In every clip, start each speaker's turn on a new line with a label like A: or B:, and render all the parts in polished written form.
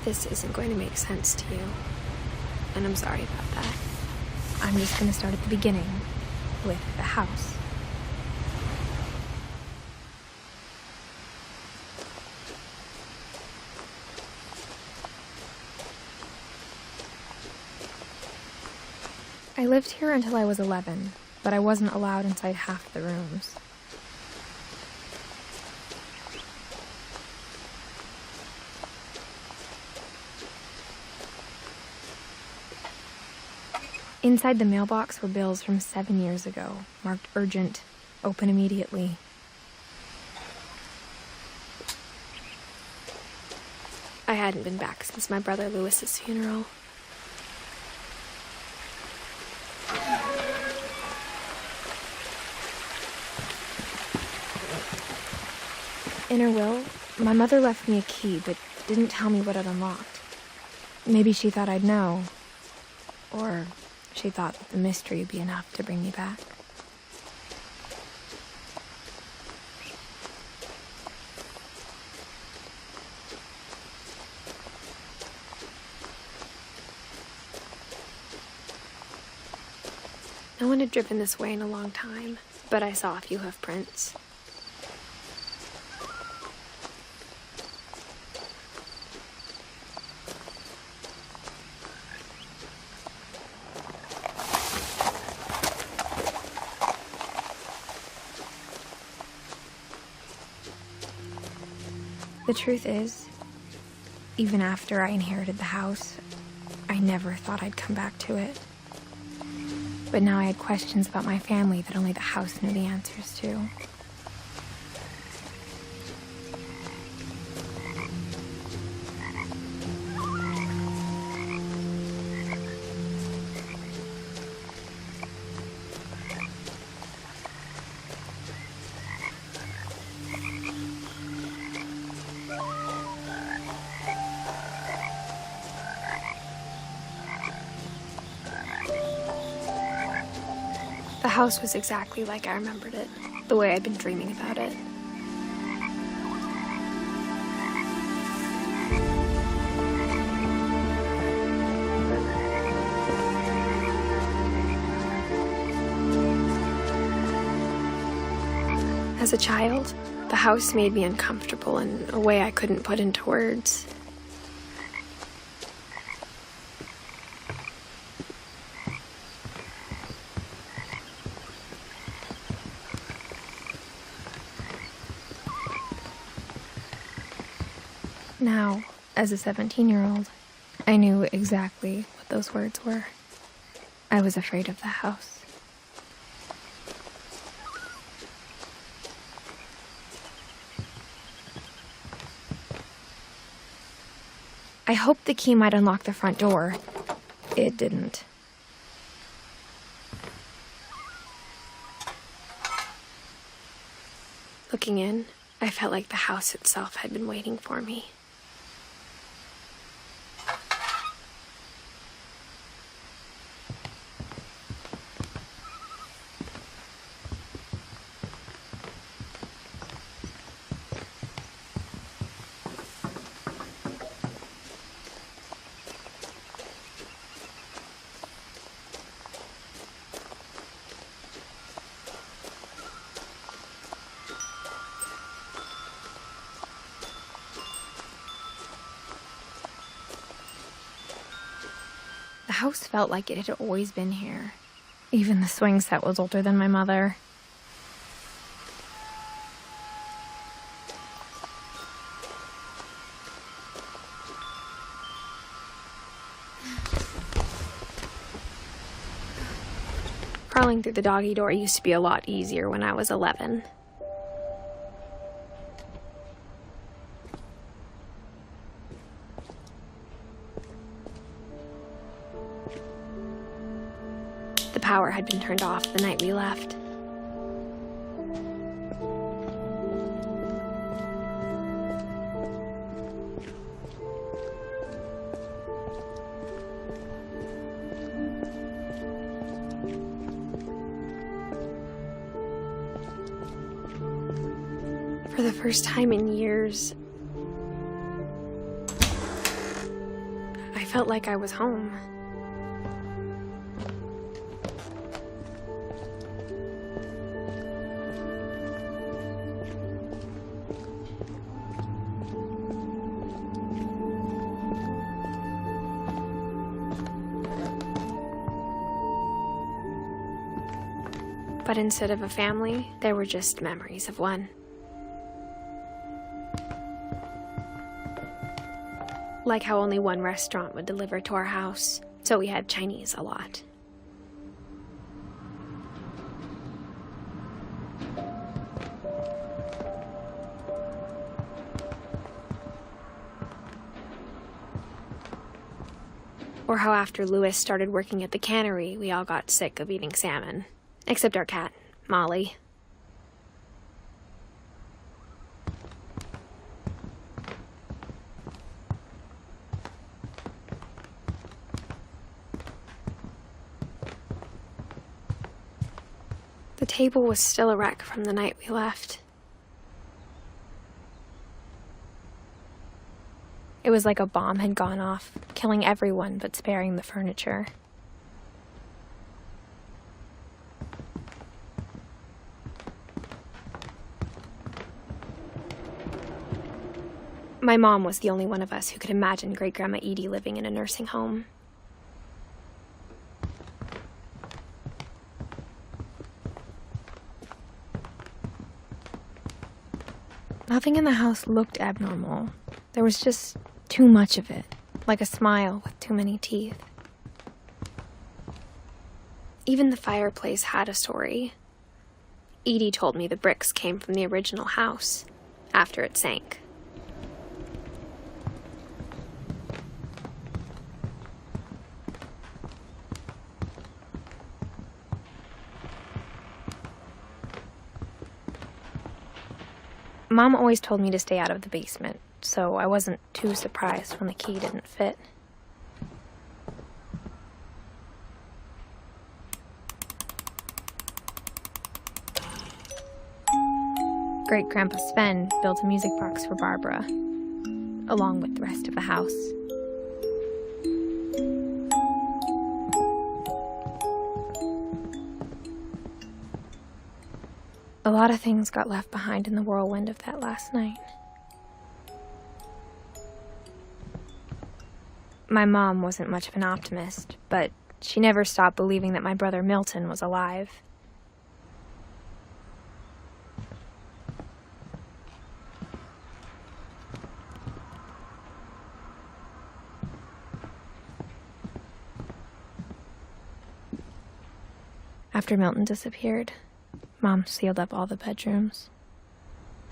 A: This isn't going to make sense to you, and I'm sorry about that.
B: I'm just going to start at the beginning, with the house. I lived here until I was 11, but I wasn't allowed inside half the rooms. Inside the mailbox were bills from 7 years ago, marked urgent, open immediately.
A: I hadn't been back since my brother Lewis's funeral.
B: In her will, my mother left me a key, but didn't tell me what it unlocked. Maybe she thought I'd know, or she thought that the mystery would be enough to bring me back.
A: No one had driven this way in a long time, but I saw a few hoof prints.
B: The truth is, even after I inherited the house, I never thought I'd come back to it. But now I had questions about my family that only the house knew the answers to.
A: The house was exactly like I remembered it, the way I'd been dreaming about it. As a child, the house made me uncomfortable in a way I couldn't put into words.
B: Now, as a 17-year-old, I knew exactly what those words were. I was afraid of the house. I hoped the key might unlock the front door. It didn't.
A: Looking in, I felt like the house itself had been waiting for me.
B: The house felt like it had always been here. Even the swing set was older than my mother.
A: Crawling through the doggy door used to be a lot easier when I was 11. The power had been turned off the night we left. For the first time in years, felt like I was home. But instead of a family, there were just memories of one. Like how only one restaurant would deliver to our house, so we had Chinese a lot. Or how after Louis started working at the cannery, we all got sick of eating salmon. Except our cat, Molly. The table was still a wreck from the night we left. It was like a bomb had gone off, killing everyone but sparing the furniture. My mom was the only one of us who could imagine Great-Grandma Edie living in a nursing home. Nothing in the house looked abnormal. There was just too much of it, like a smile with too many teeth. Even the fireplace had a story. Edie told me the bricks came from the original house, after it sank. Mom always told me to stay out of the basement, so I wasn't too surprised when the key didn't fit. Great-Grandpa Sven built a music box for Barbara, along with the rest of the house. A lot of things got left behind in the whirlwind of that last night. My mom wasn't much of an optimist, but she never stopped believing that my brother Milton was alive. After Milton disappeared, Mom sealed up all the bedrooms.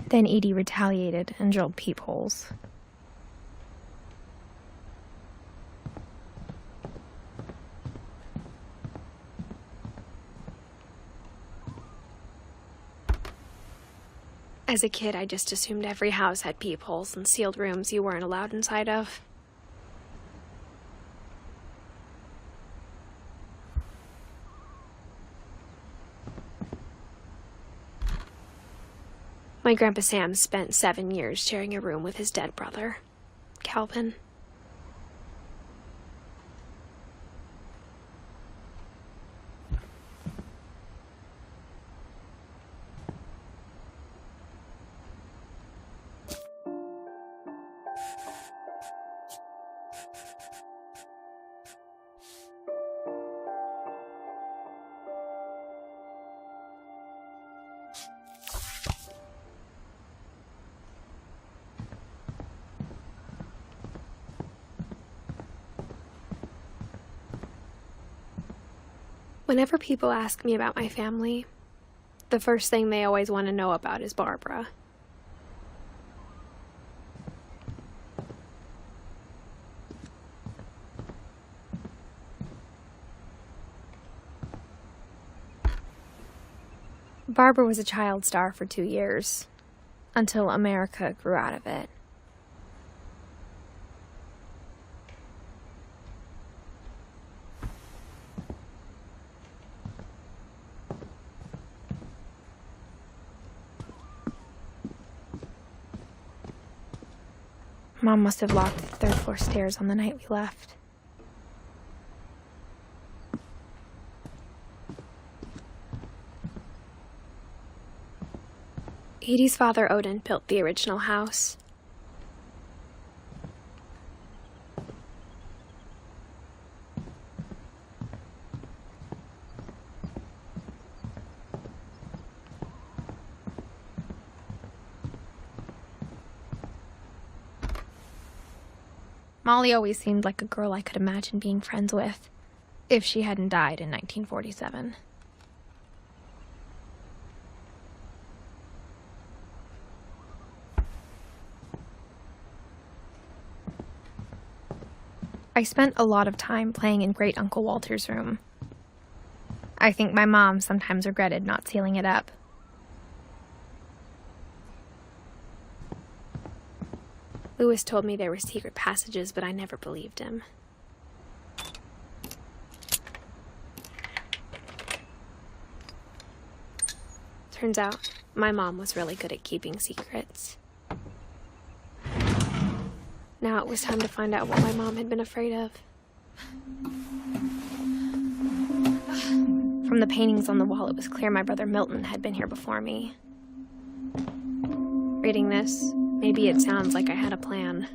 A: Then Edie retaliated and drilled peepholes. As a kid, I just assumed every house had peepholes and sealed rooms you weren't allowed inside of. My Grandpa Sam spent 7 years sharing a room with his dead brother, Calvin. Whenever people ask me about my family, the first thing they always want to know about is Barbara. Barbara was a child star for 2 years, until America grew out of it. Mom must have locked the third-floor stairs on the night we left. Edie's father, Odin, built the original house.
B: Molly always seemed like a girl I could imagine being friends with, if she hadn't died in 1947. I spent a lot of time playing in Great Uncle Walter's room. I think my mom sometimes regretted not sealing it up.
A: Lewis told me there were secret passages, but I never believed him. Turns out, my mom was really good at keeping secrets. Now it was time to find out what my mom had been afraid of.
B: From the paintings on the wall, it was clear my brother Milton had been here before me.
A: Reading this, maybe it sounds like I had a plan.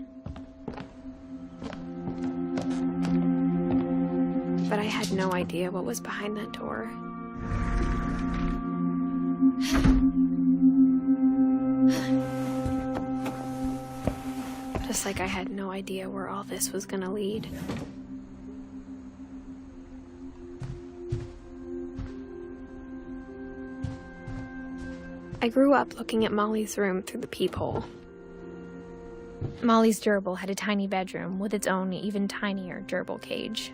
A: But I had no idea what was behind that door. Just like I had no idea where all this was gonna lead. I grew up looking at Molly's room through the peephole.
B: Molly's gerbil had a tiny bedroom with its own even tinier gerbil cage.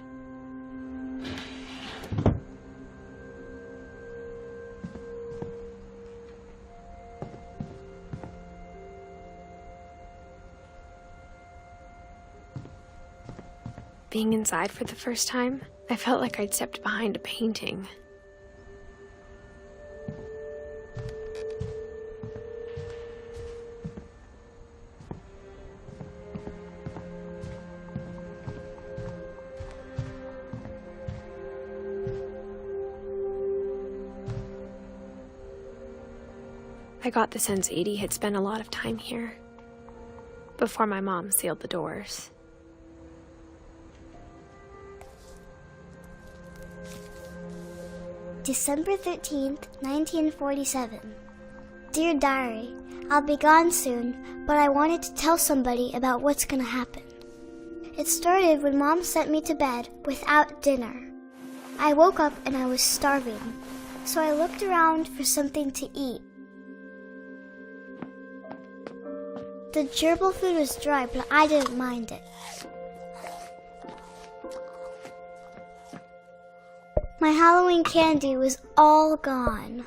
A: Being inside for the first time, I felt like I'd stepped behind a painting. I got the sense Edie had spent a lot of time here, before my mom sealed the doors.
C: December 13th, 1947. Dear Diary, I'll be gone soon, but I wanted to tell somebody about what's gonna happen. It started when Mom sent me to bed without dinner. I woke up and I was starving, so I looked around for something to eat. The gerbil food was dry, but I didn't mind it. My Halloween candy was all gone.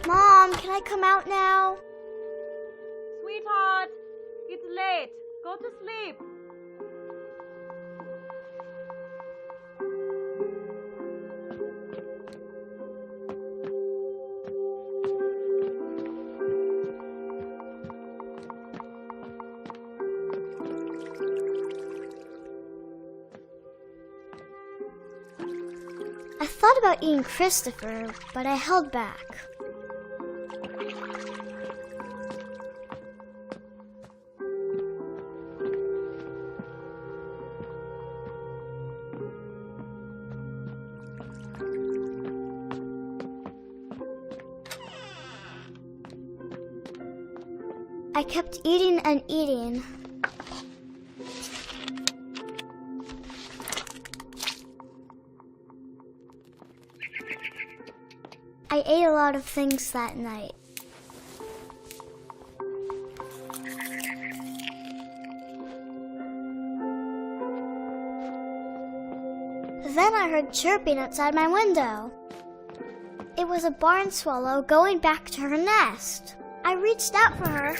C: Mom, can I come out now?
D: Sweetheart, it's late. Go to sleep.
C: I thought about eating Christopher, but I held back. I kept eating and eating. I ate a lot of things that night. Then I heard chirping outside my window. It was a barn swallow going back to her nest. I reached out for her.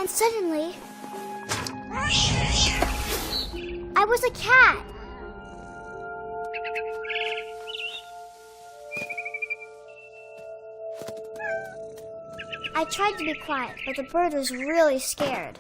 C: And suddenly, I was a cat. I tried to be quiet, but the bird was really scared.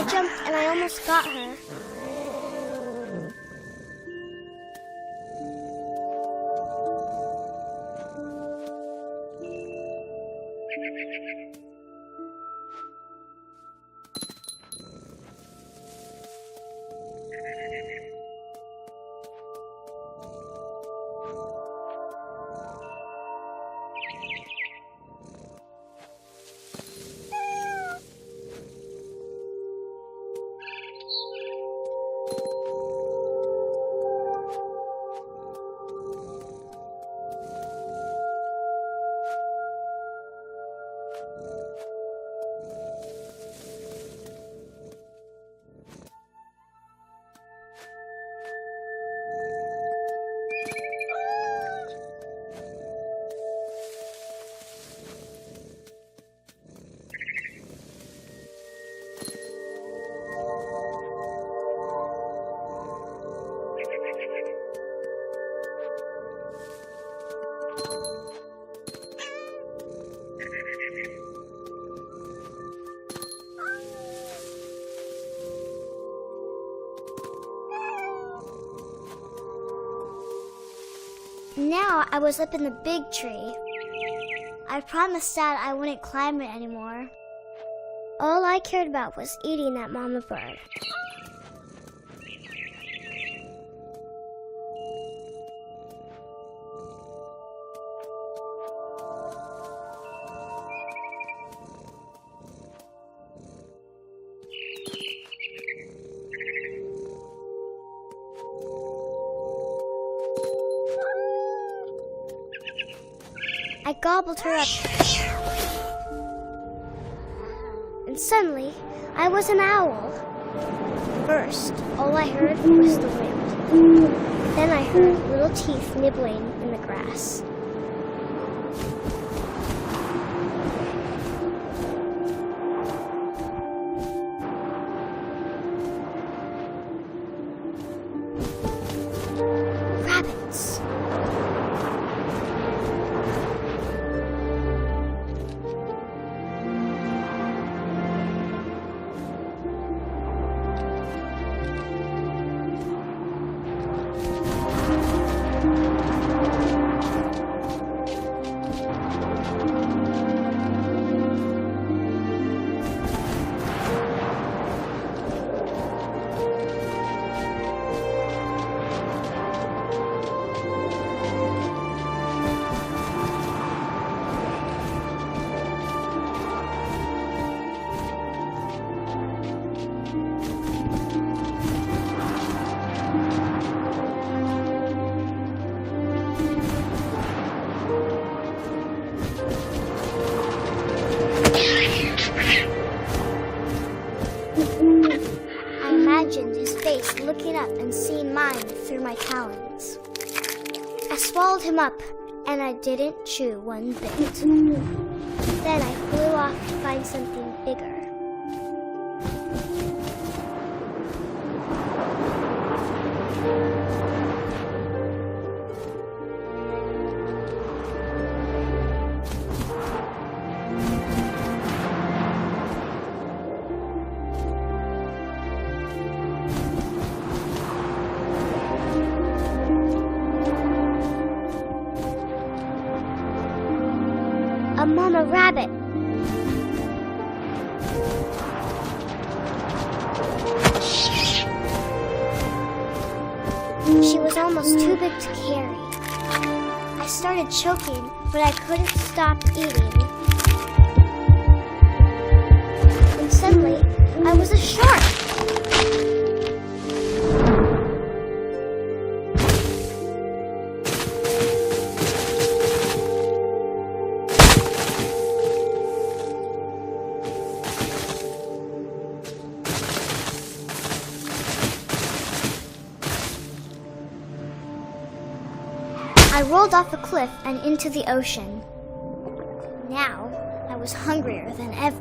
C: I jumped and I almost got her. Now I was up in the big tree. I promised Dad I wouldn't climb it anymore. All I cared about was eating that mama bird. I gobbled her up. And suddenly, I was an owl. First, all I heard was the wind. Then I heard little teeth nibbling in the grass. Rabbits. Looking up and seeing mine through my talons. I swallowed him up, and I didn't chew one bit. Then I flew off to find something bigger. A mama rabbit. She was almost too big to carry. I started choking, but I couldn't stop eating. And suddenly, I was a shark. I rolled off a cliff and into the ocean. Now, I was hungrier than ever.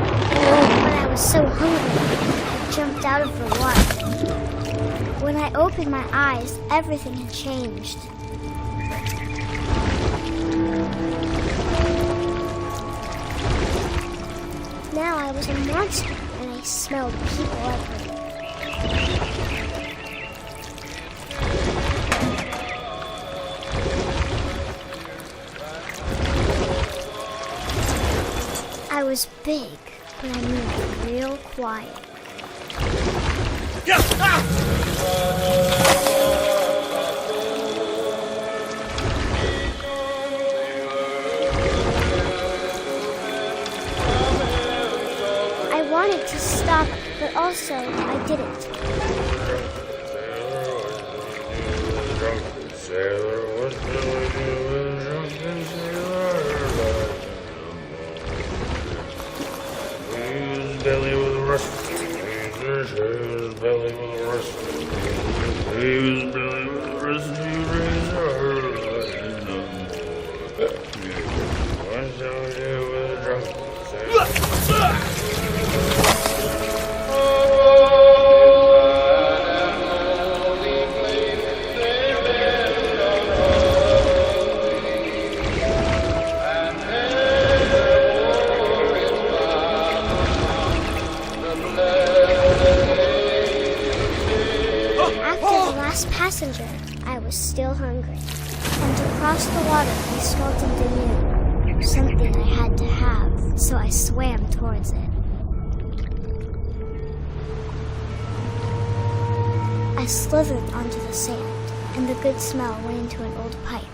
C: But I was so hungry, I jumped out of the water. When I opened my eyes, everything had changed. Now I was a monster, and I smelled people everywhere. I was big, but I moved real quiet. I wanted to stop, but also I didn't. Passenger, I was still hungry, and to cross the water I smelled something new, something I had to have, so I swam towards it. I slithered onto the sand, and the good smell went into an old pipe.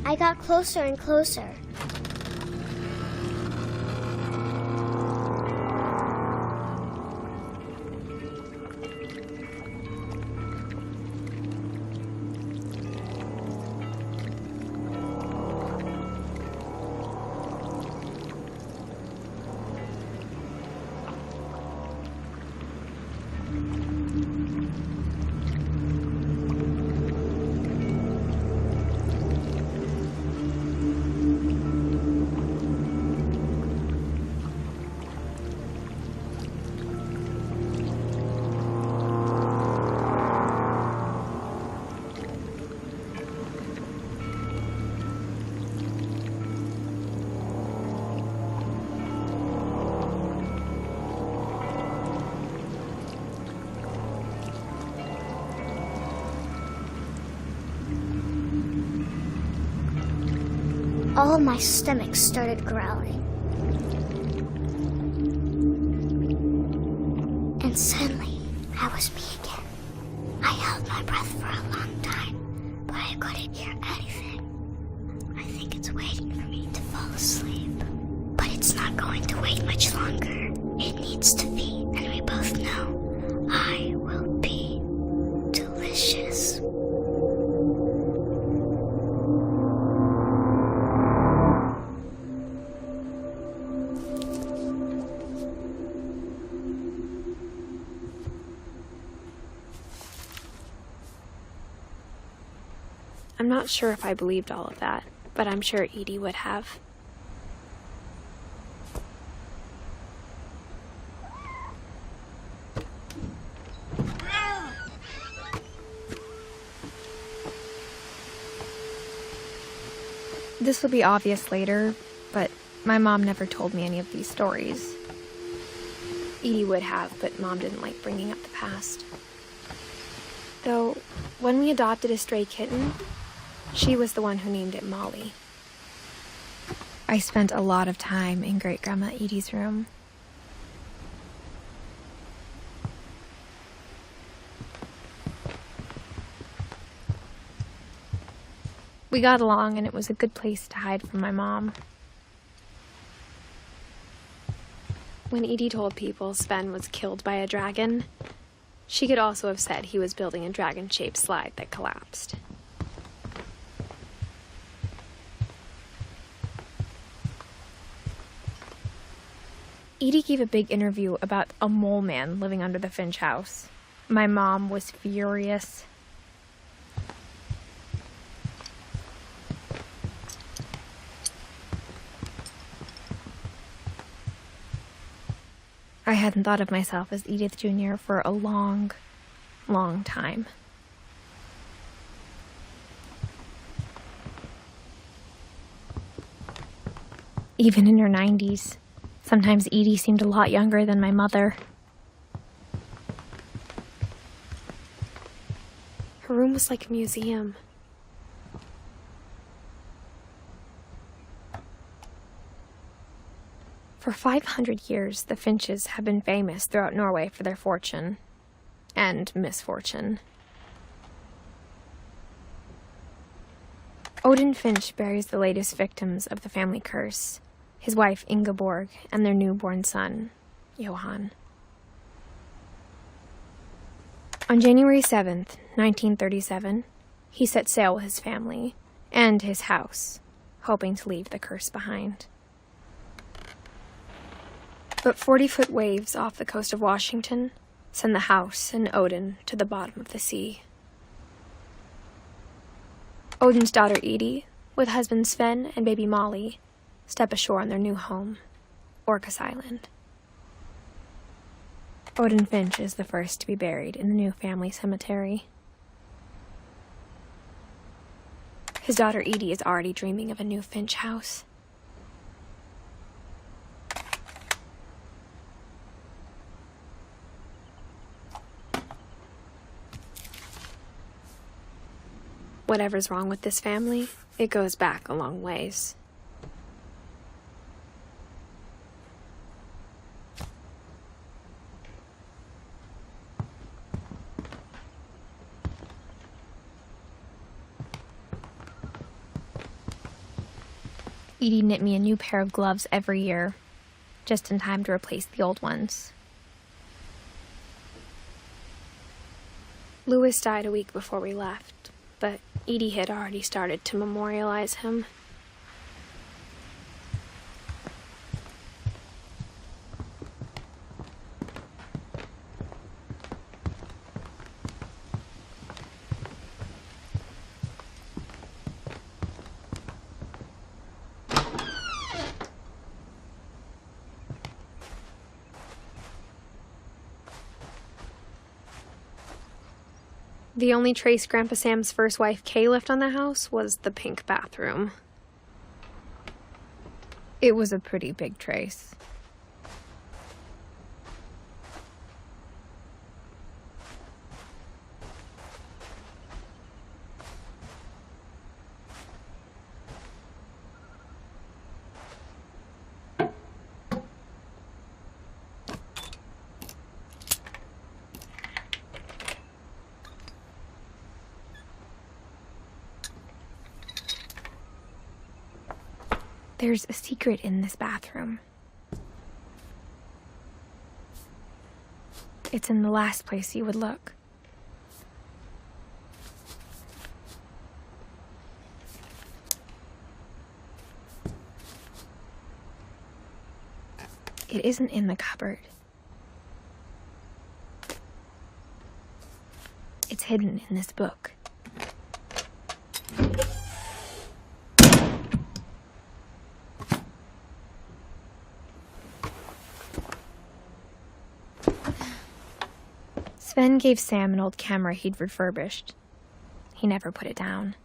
C: I got closer and closer. All my stomach started growling. And suddenly, I was me again. I held my breath for a long time, but I couldn't hear anything. I think it's waiting for me to fall asleep. But it's not going to wait much longer. It needs to be, and we both know I will be delicious.
A: I'm not sure if I believed all of that, but I'm sure Edie would have.
B: This will be obvious later, but my mom never told me any of these stories.
A: Edie would have, but Mom didn't like bringing up the past. Though, when we adopted a stray kitten, she was the one who named it Molly.
B: I spent a lot of time in Great-Grandma Edie's room.
A: We got along, and it was a good place to hide from my mom. When Edie told people Sven was killed by a dragon, she could also have said he was building a dragon-shaped slide that collapsed. Edie gave a big interview about a mole man living under the Finch house. My mom was furious. I hadn't thought of myself as Edith Jr. for a long, long time. Even in her 90s, sometimes Edie seemed a lot younger than my mother. Her room was like a museum. For 500 years, the Finches have been famous throughout Norway for their fortune and misfortune. Odin Finch buries the latest victims of the family curse, his wife Ingeborg and their newborn son, Johan. On January 7th, 1937, he set sail with his family and his house, hoping to leave the curse behind. But 40-foot waves off the coast of Washington send the house and Odin to the bottom of the sea. Odin's daughter Edie, with husband Sven and baby Molly, step ashore on their new home, Orcas Island. Odin Finch is the first to be buried in the new family cemetery. His daughter Edie is already dreaming of a new Finch house. Whatever's wrong with this family, it goes back a long ways. Edie knit me a new pair of gloves every year, just in time to replace the old ones. Louis died a week before we left, but Edie had already started to memorialize him. The only trace Grandpa Sam's first wife, Kay, left on the house was the pink bathroom. It was a pretty big trace. There's a secret in this bathroom. It's in the last place you would look. It isn't in the cupboard. It's hidden in this book. Sven gave Sam an old camera he'd refurbished. He never put it down.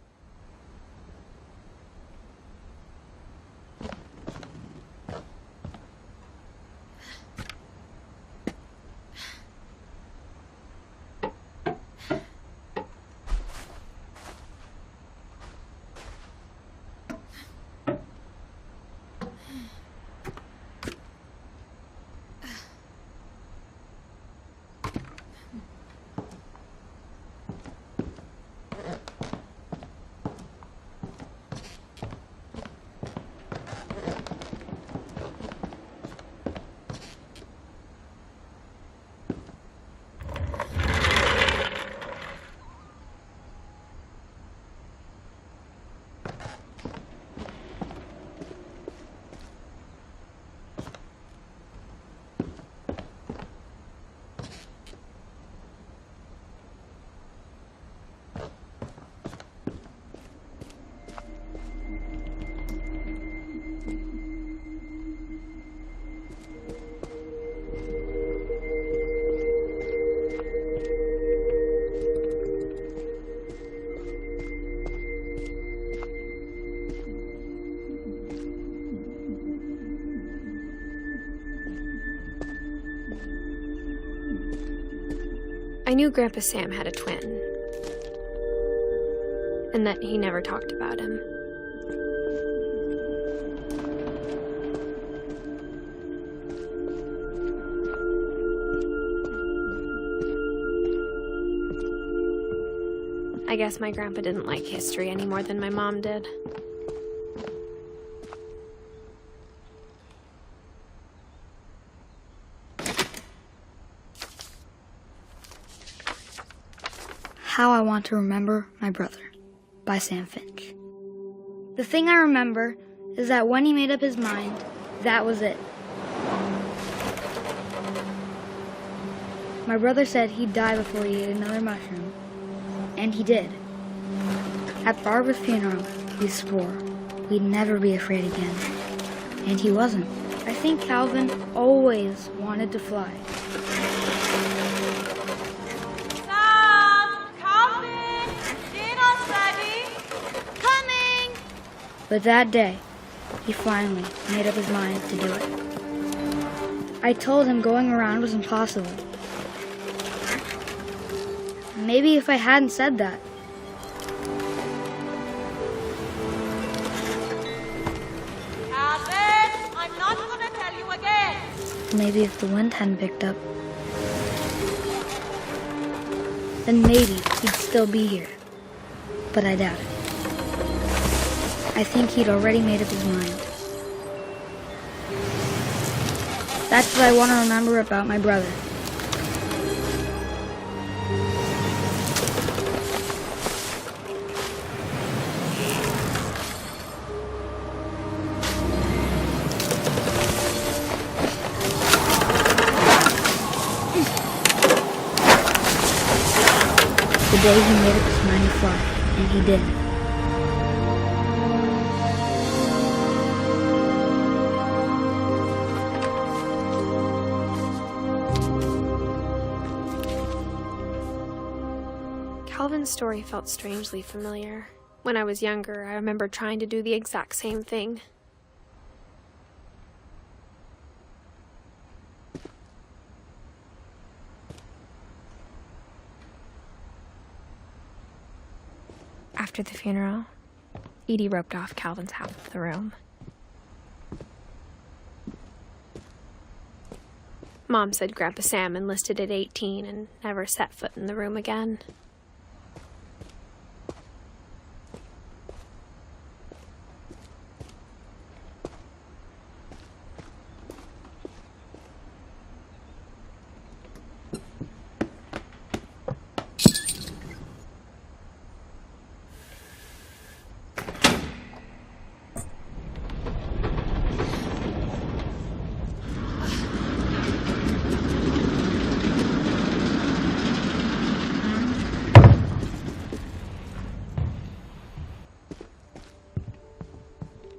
A: I knew Grandpa Sam had a twin, and that he never talked about him. I guess my grandpa didn't like history any more than my mom did.
E: How I Want to Remember My Brother by Sam Finch. The thing I remember is that when he made up his mind, that was it. My brother said he'd die before he ate another mushroom. And he did. At Barbara's funeral, we swore we'd never be afraid again. And he wasn't. I think Calvin always wanted to fly.
D: Sam! Calvin! Dinner's ready! Coming!
E: But that day, he finally made up his mind to do it. I told him going around was impossible. Maybe if I hadn't said that.
D: Calvin! I'm not gonna tell you again!
E: Maybe if the wind hadn't picked up. Then maybe he'd still be here. But I doubt it. I think he'd already made up his mind. That's what I want to remember about my brother. The day he made up his mind to fly, and he did.
A: Calvin's story felt strangely familiar. When I was younger, I remember trying to do the exact same thing.
B: After the funeral, Edie roped off Calvin's half of the room.
A: Mom said Grandpa Sam enlisted at 18 and never set foot in the room again.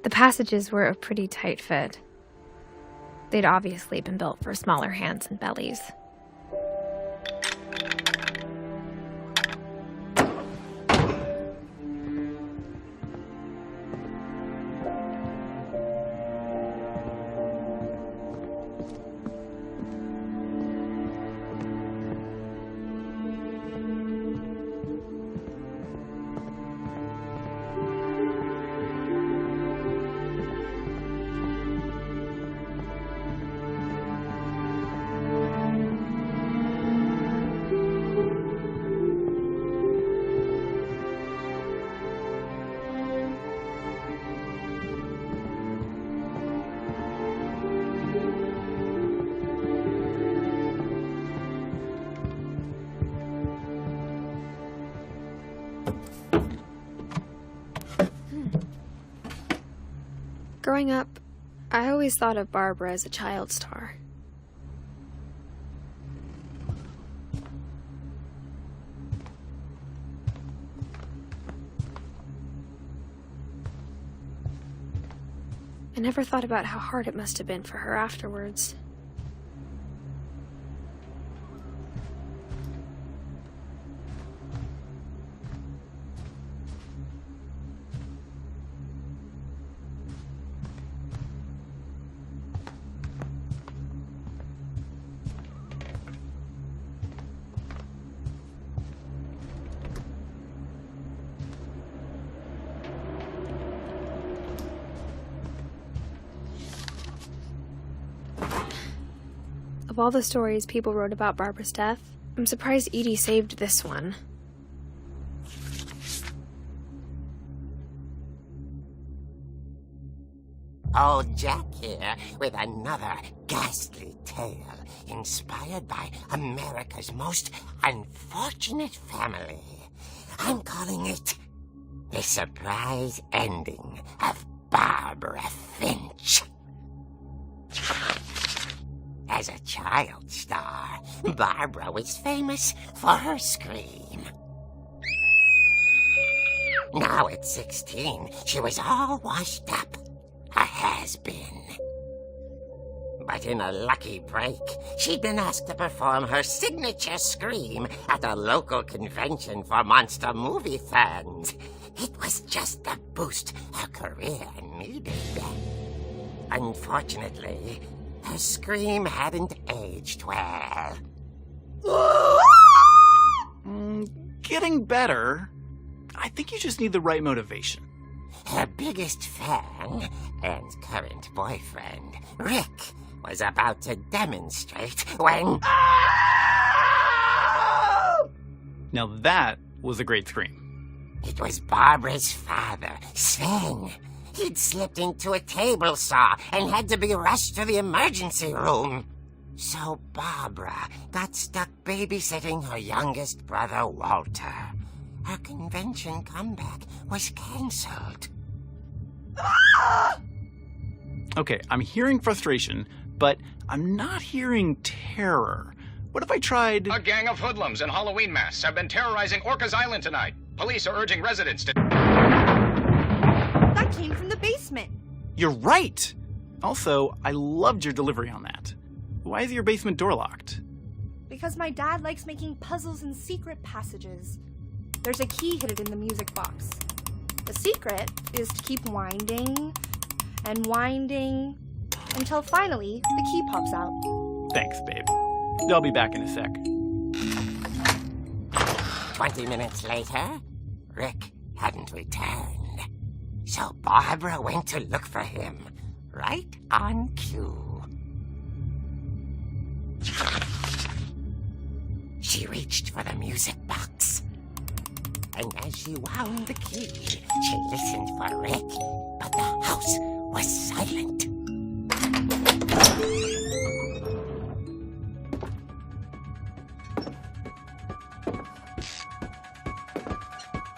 B: The passages were a pretty tight fit. They'd obviously been built for smaller hands and bellies.
A: Growing up, I always thought of Barbara as a child star. I never thought about how hard it must have been for her afterwards. Of all the stories people wrote about Barbara's death, I'm surprised Edie saved this one.
F: Old Jack here with another ghastly tale inspired by America's most unfortunate family. I'm calling it The Surprise Ending of Barbara Finch. As a child star, Barbara was famous for her scream. Now at 16, she was all washed up. A has-been. But in a lucky break, she'd been asked to perform her signature scream at a local convention for monster movie fans. It was just the boost her career needed. Unfortunately, her scream hadn't aged well.
G: Getting better. I think you just need the right motivation.
F: Her biggest fan and current boyfriend, Rick, was about to demonstrate when...
G: Now that was a great scream.
F: It was Barbara's father, Sven. He'd slipped into a table saw and had to be rushed to the emergency room. So Barbara got stuck babysitting her youngest brother, Walter. Her convention comeback was cancelled.
G: Okay, I'm hearing frustration, but I'm not hearing terror. What if I tried...
H: A gang of hoodlums in Halloween masks have been terrorizing Orcas Island tonight. Police are urging residents to...
D: That came from the basement.
G: You're right! Also, I loved your delivery on that. Why is your basement door locked?
I: Because my dad likes making puzzles and secret passages. There's a key hidden in the music box. The secret is to keep winding and winding until finally the key pops out.
G: Thanks, babe. I'll be back in a sec.
F: 20 minutes later, Rick hadn't returned. So Barbara went to look for him, right on cue. She reached for the music box. And as she wound the key, she listened for Rick, but the house was silent.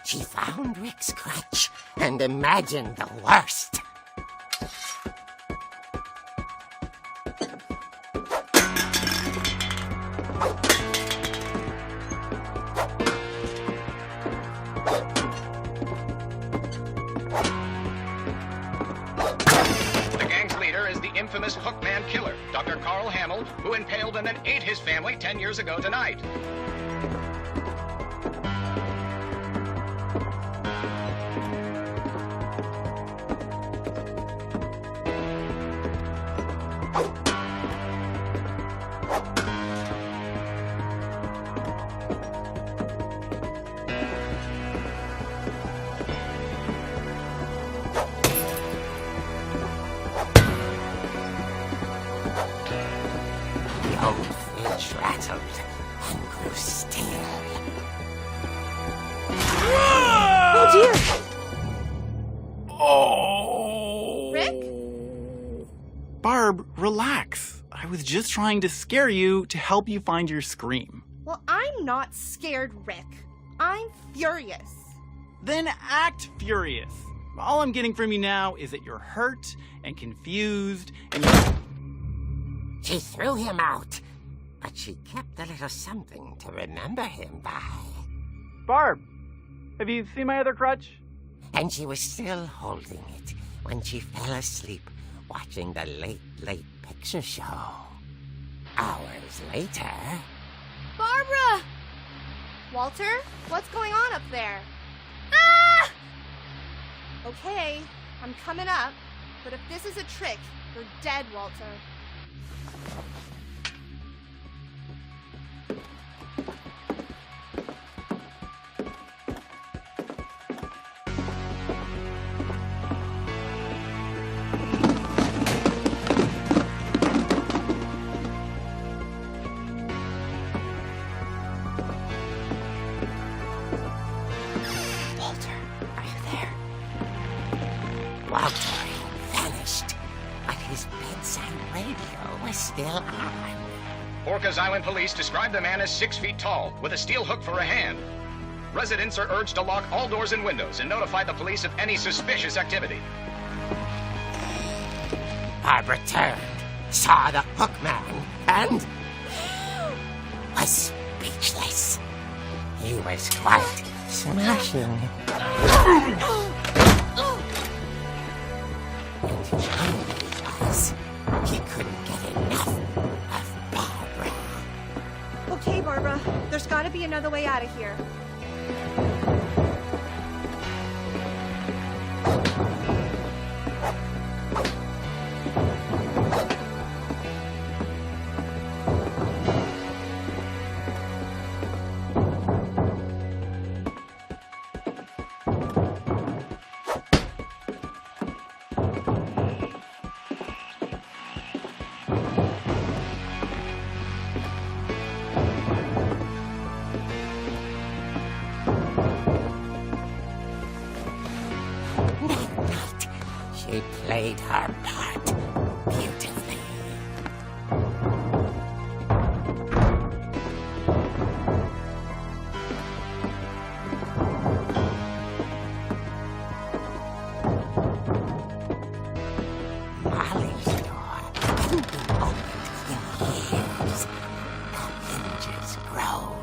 F: She found Rick's crutch and imagined the worst.
H: Infamous Hookman killer, Dr. Carl Hamill, who impaled and then ate his family 10 years ago tonight.
F: Old fridge rattled and grew still.
I: Oh dear!
G: Oh!
I: Rick?
G: Barb, relax. I was just trying to scare you to help you find your scream.
I: Well, I'm not scared, Rick. I'm furious.
G: Then act furious. All I'm getting from you now is that you're hurt and confused and you're...
F: She threw him out, but she kept a little something to remember him by.
G: Barb, have you seen my other crutch?
F: And she was still holding it when she fell asleep watching the Late Late Picture Show. Hours later...
I: Barbara! Walter, what's going on up there? Ah! Okay, I'm coming up, but if this is a trick, you're dead, Walter.
F: Walter had vanished, but his bedside radio was still on.
H: Orcas Island police describe the man as 6 feet tall, with a steel hook for a hand. Residents are urged to lock all doors and windows and notify the police of any suspicious activity.
F: Barbara turned, saw the hook man, and was speechless. He was quite smashing. And he was. He couldn't get enough of Barbara.
I: Okay, Barbara, there's gotta be another way out of here.
F: She played her part beautifully. Molly's door hadn't been opened in years. The hinges groaned.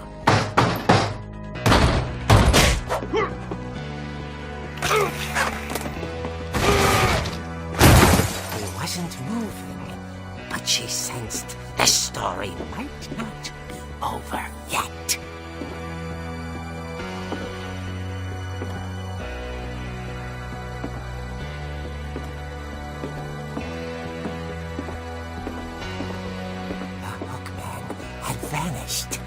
F: Wasn't moving, but she sensed the story might not be over yet. The hookman had vanished.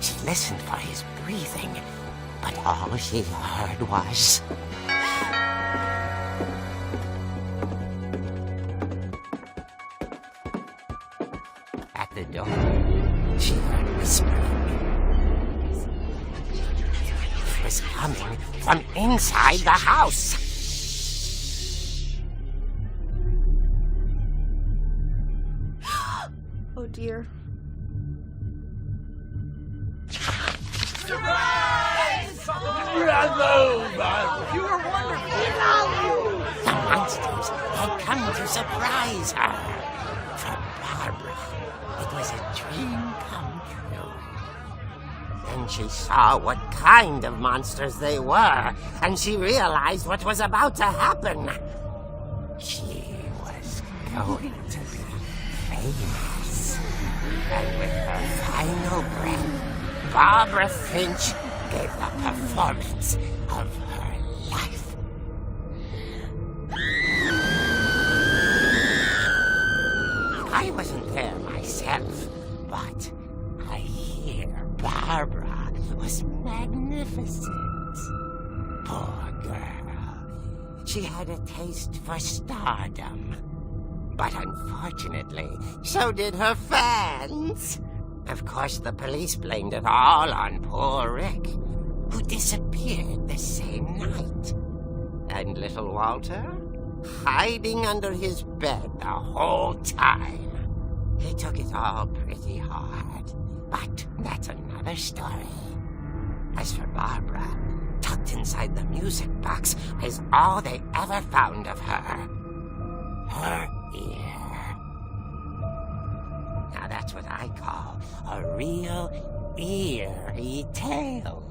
F: She listened for his breathing, but all she heard was... At the door, she heard whispering. It was coming from inside the house.
I: Oh dear.
F: The monsters had come to surprise her. For Barbara, it was a dream come true. Then she saw what kind of monsters they were, and she realized what was about to happen. She was going to be famous. And with her final breath, Barbara Finch gave the performance of her life. I wasn't there myself, but I hear Barbara was magnificent. Poor girl. She had a taste for stardom. But unfortunately, so did her fans. Of course, the police blamed it all on poor Rick, who disappeared the same night. And little Walter? Hiding under his bed the whole time. He took it all pretty hard, but that's another story. As for Barbara, tucked inside the music box is all they ever found of her. Her ear. Now that's what I call a real eerie tale.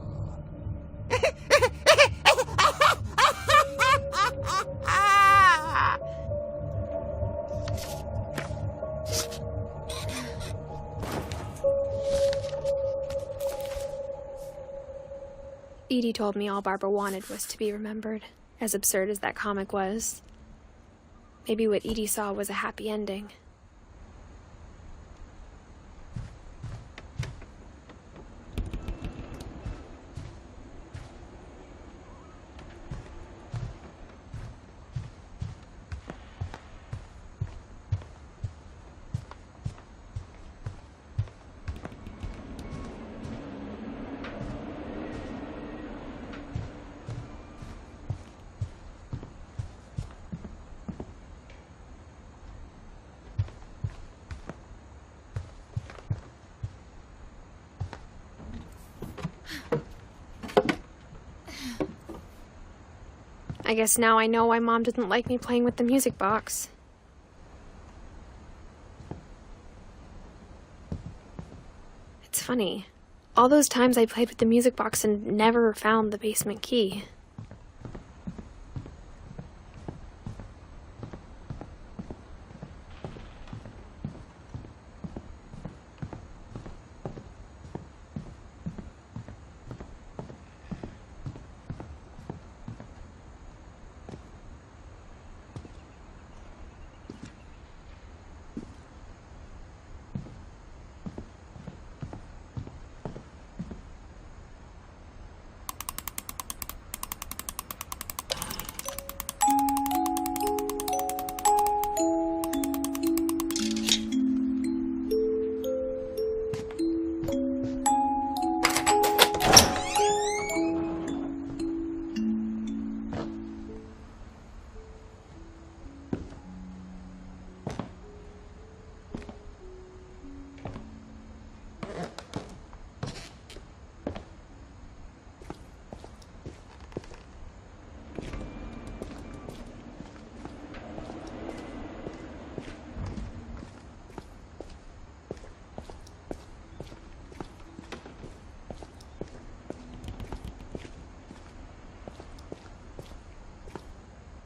A: Edie told me all Barbara wanted was to be remembered, as absurd as that comic was. Maybe what Edie saw was a happy ending. I guess now I know why Mom didn't like me playing with the music box. It's funny. All those times I played with the music box and never found the basement key.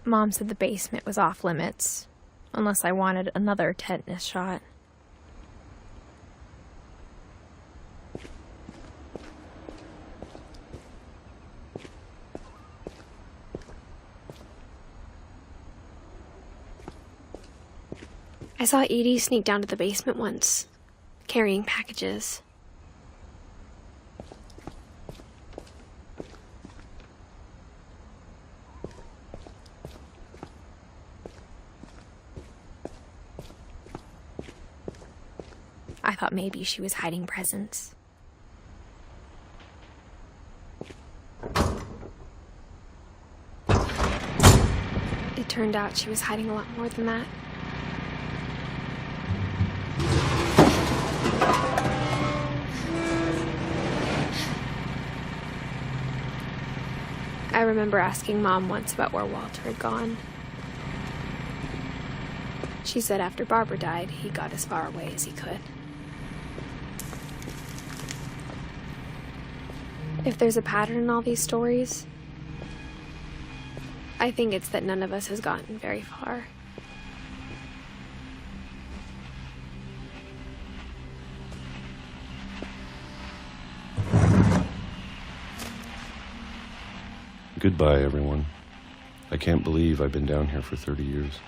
B: Mom said the basement was off limits, unless I wanted another tetanus shot.
A: I saw Edie sneak down to the basement once, carrying packages.
B: I thought maybe she was hiding presents.
A: It turned out she was hiding a lot more than that. I remember asking Mom once about where Walter had gone. She said after Barbara died, he got as far away as he could. If there's a pattern in all these stories, I think it's that none of us has gotten very far.
J: Goodbye, everyone. I can't believe I've been down here for 30 years.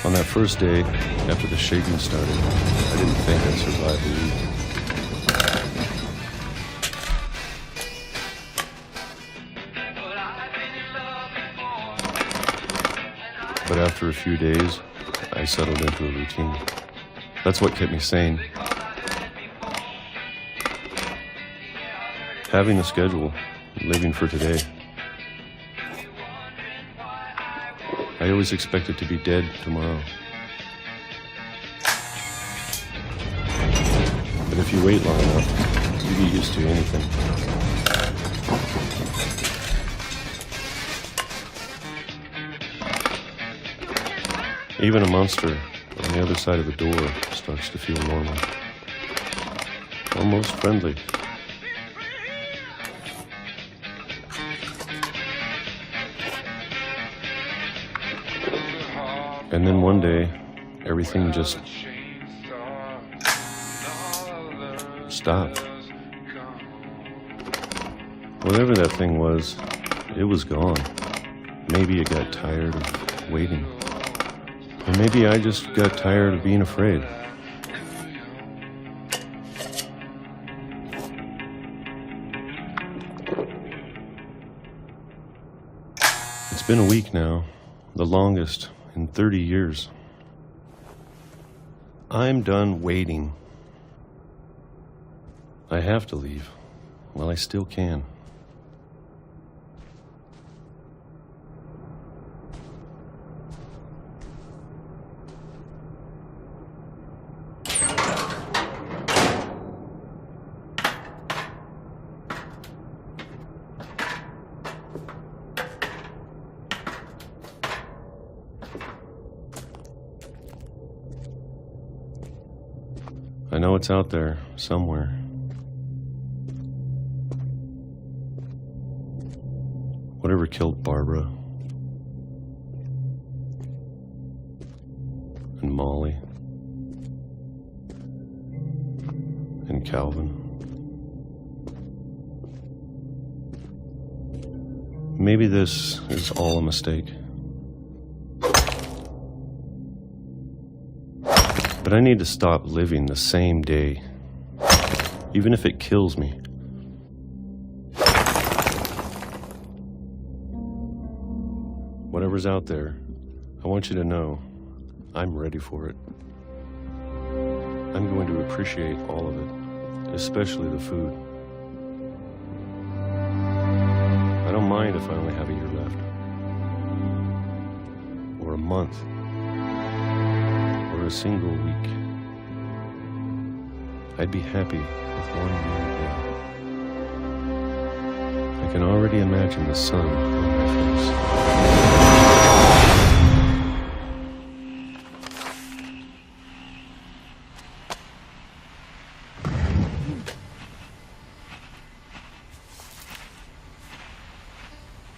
J: On that first day, after the shaking started, I didn't think I'd survive a week. But after a few days, I settled into a routine. That's what kept me sane. Having a schedule, living for today. I always expected to be dead tomorrow. But if you wait long enough, you get used to anything. Even a monster on the other side of the door starts to feel normal. Almost friendly. And then one day, everything just stopped. Whatever that thing was, it was gone. Maybe it got tired of waiting. Or maybe I just got tired of being afraid. It's been a week now, the longest in 30 years. I'm done waiting. I have to leave while I still can. know it's out there somewhere. Whatever killed Barbara and Molly and Calvin. Maybe this is all a mistake. But I need to stop living the same day, even if it kills me. Whatever's out there, I want you to know I'm ready for it. I'm going to appreciate all of it, especially the food. I don't mind if I only have a year left, or a month, or a single week. I'd be happy with 1 year day. I can already imagine the sun on my face.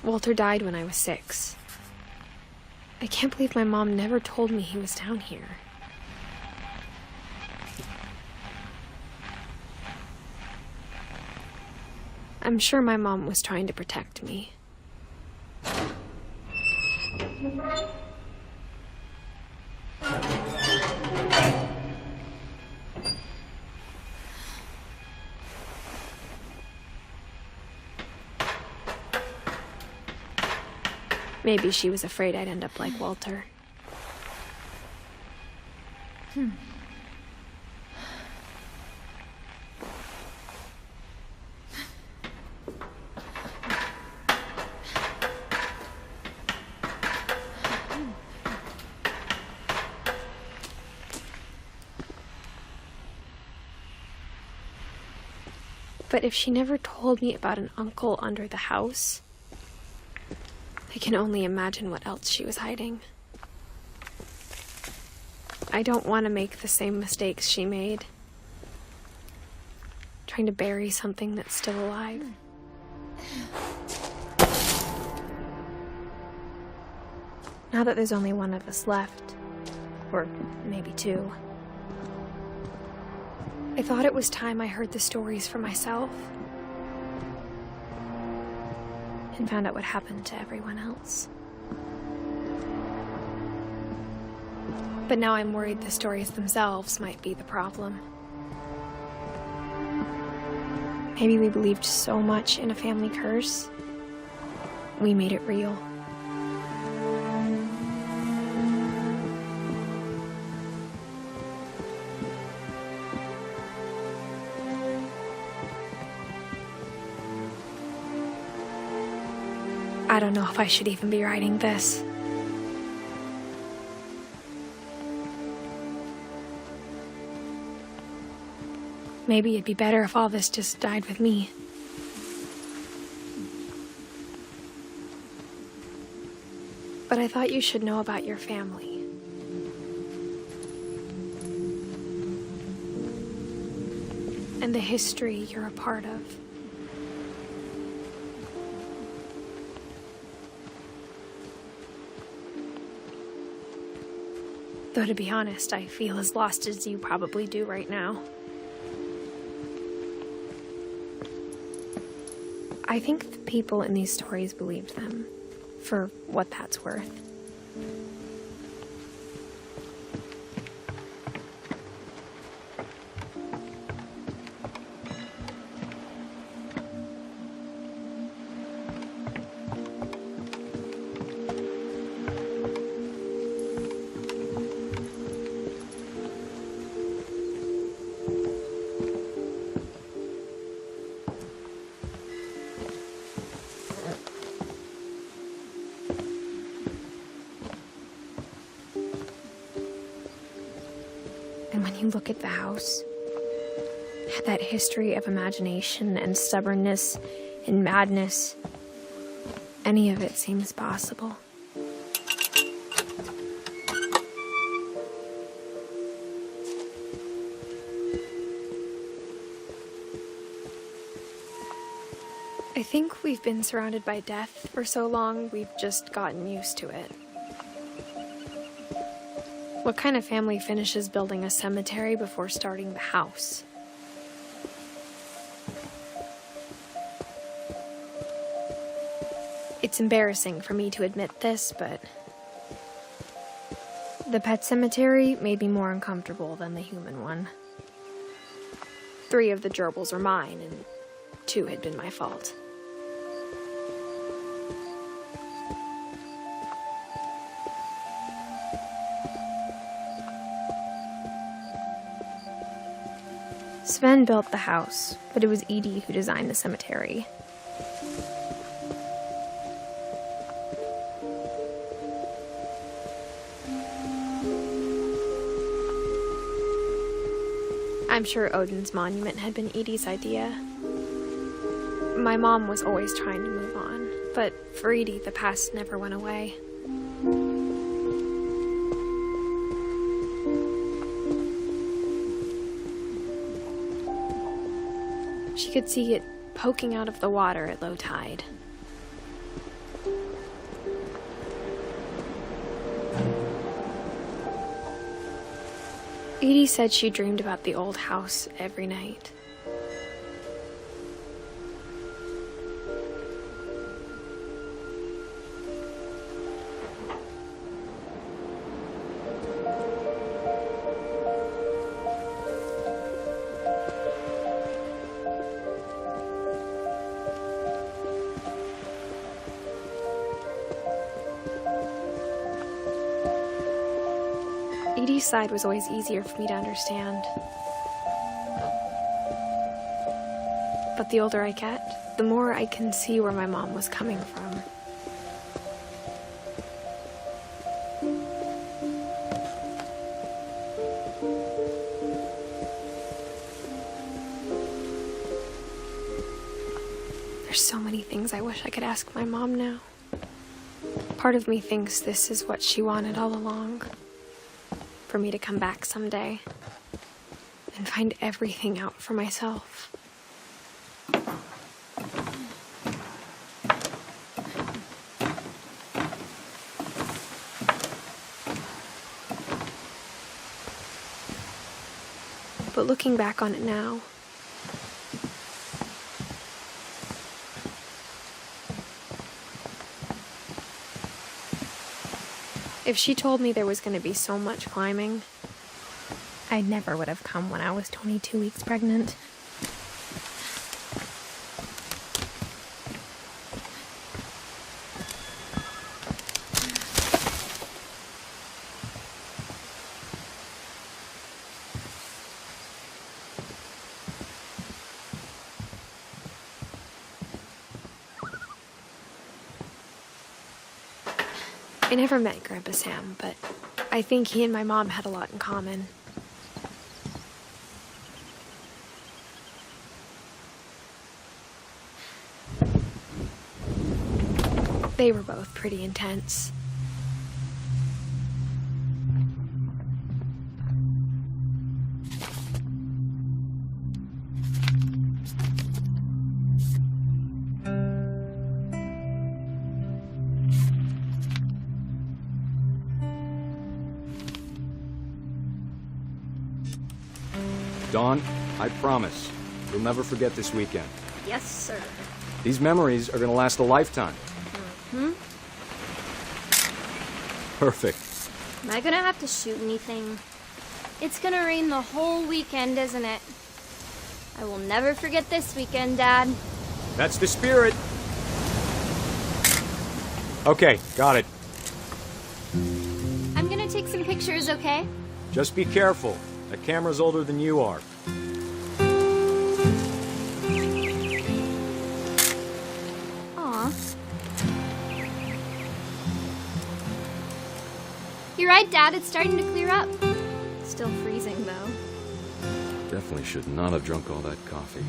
A: Walter died when I was 6. I can't believe my mom never told me he was down here. I'm sure my mom was trying to protect me. Maybe she was afraid I'd end up like Walter. But if she never told me about an uncle under the house, I can only imagine what else she was hiding. I don't want to make the same mistakes she made. Trying to bury something that's still alive. Now that there's only one of us left, or maybe 2, I thought it was time I heard the stories for myself. And found out what happened to everyone else. But now I'm worried the stories themselves might be the problem. Maybe we believed so much in a family curse, we made it real. I don't know if I should even be writing this. Maybe it'd be better if all this just died with me. But I thought you should know about your family. And the history you're a part of. Though to be honest, I feel as lost as you probably do right now. I think the people in these stories believed them, for what that's worth. And when you look at the house, that history of imagination and stubbornness and madness, any of it seems possible. I think we've been surrounded by death for so long, we've just gotten used to it. What kind of family finishes building a cemetery before starting the house? It's embarrassing for me to admit this, but the pet cemetery made me more uncomfortable than the human one. 3 of the gerbils were mine, and 2 had been my fault. Sven built the house, but it was Edie who designed the cemetery. I'm sure Odin's monument had been Edie's idea. My mom was always trying to move on, but for Edie, the past never went away. She could see it poking out of the water at low tide. Edie said she dreamed about the old house every night. Edie's side was always easier for me to understand. But the older I get, the more I can see where my mom was coming from. There's so many things I wish I could ask my mom now. Part of me thinks this is what she wanted all along. For me to come back someday and find everything out for myself. But looking back on it now, if she told me there was going to be so much climbing, I never would have come when I was 22 weeks pregnant. I never met Grandpa Sam, but I think he and my mom had a lot in common. They were both pretty intense.
K: Dawn, I promise, you'll never forget this weekend.
I: Yes, sir.
K: These memories are gonna last a lifetime.
L: Hmm?
K: Perfect.
L: Am I gonna have to shoot anything? It's gonna rain the whole weekend, isn't it? I will never forget this weekend, Dad.
K: That's the spirit. Okay, got it.
L: I'm gonna take some pictures, okay?
K: Just be careful. That camera's older than you are.
L: Aw. You're right, Dad. It's starting to clear up. Still freezing, though.
K: Definitely should not have drunk all that coffee.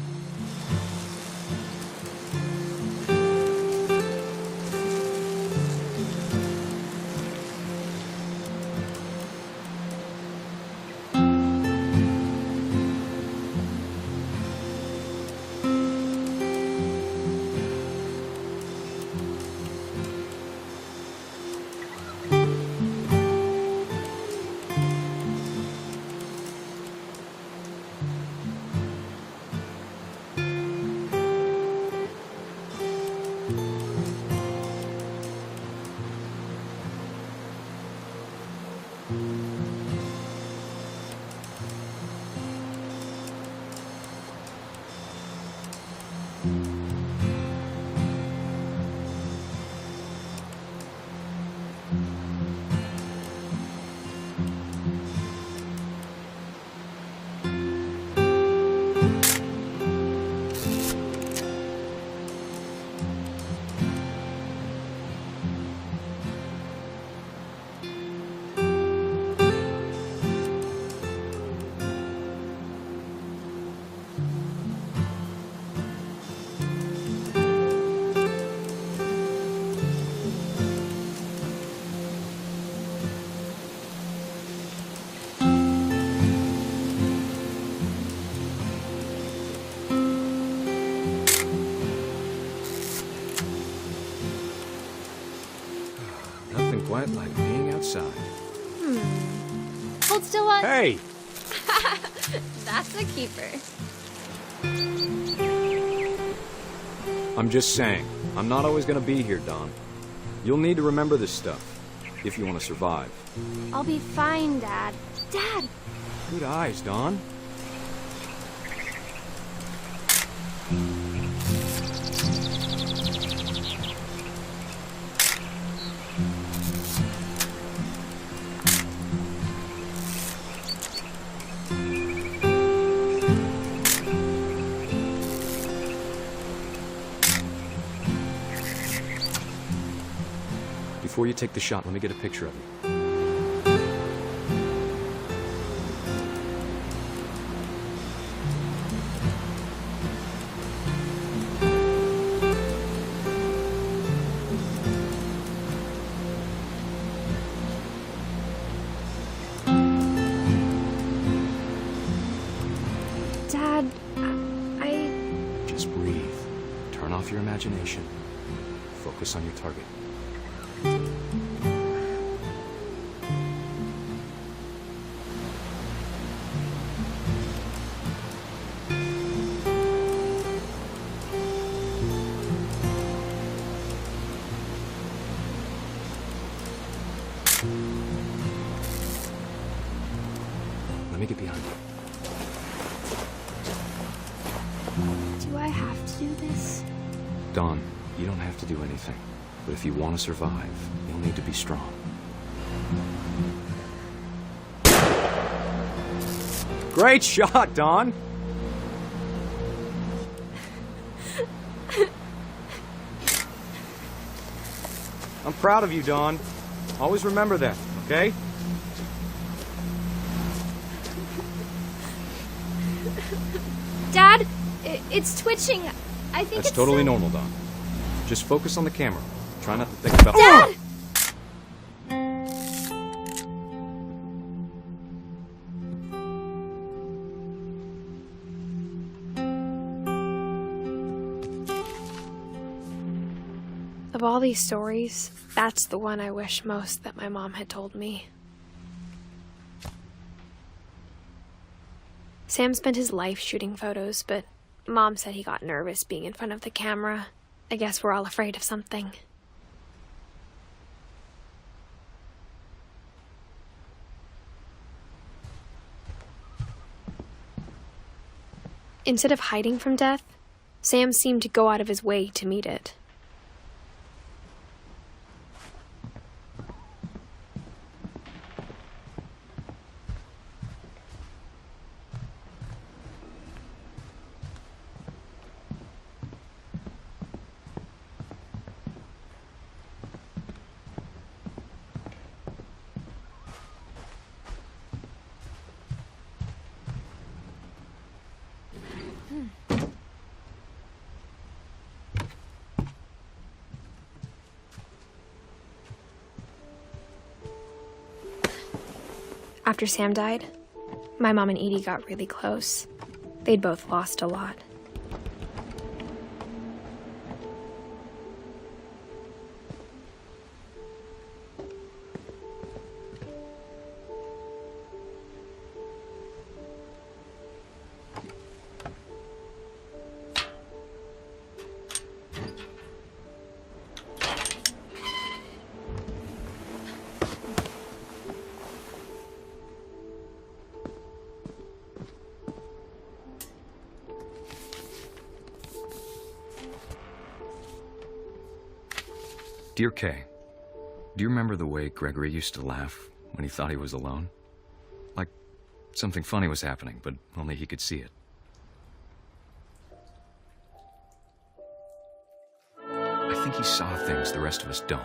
K: Nothing quite like being outside.
L: Hold still on.
K: Hey!
L: That's a keeper.
K: I'm just saying, I'm not always gonna be here, Don. You'll need to remember this stuff, if you want to survive.
L: I'll be fine, Dad. Dad!
K: Good eyes, Don. Before you take the shot, let me get a picture of you.
B: Dad,
K: Just breathe. Turn off your imagination. Focus on your target. Let me get behind you.
B: do I have to do this?
K: Don, you don't have to do anything. But if you want to survive, you'll need to be strong. Great shot, Don! I'm proud of you, Don. Always remember that, okay?
L: Dad, it's twitching. I think
K: That's
L: it's
K: totally normal, Don. Just focus on the camera. Try not to think about...
L: Dad!
A: Of all these stories, that's the one I wish most that my mom had told me. Sam spent his life shooting photos, but Mom said he got nervous being in front of the camera. I guess we're all afraid of something. Instead of hiding from death, Sam seemed to go out of his way to meet it. After Sam died, my mom and Edie got really close. They'd both lost a lot.
K: Dear Kay, do you remember the way Gregory used to laugh when he thought he was alone? Like something funny was happening, but only he could see it. I think he saw things the rest of us don't.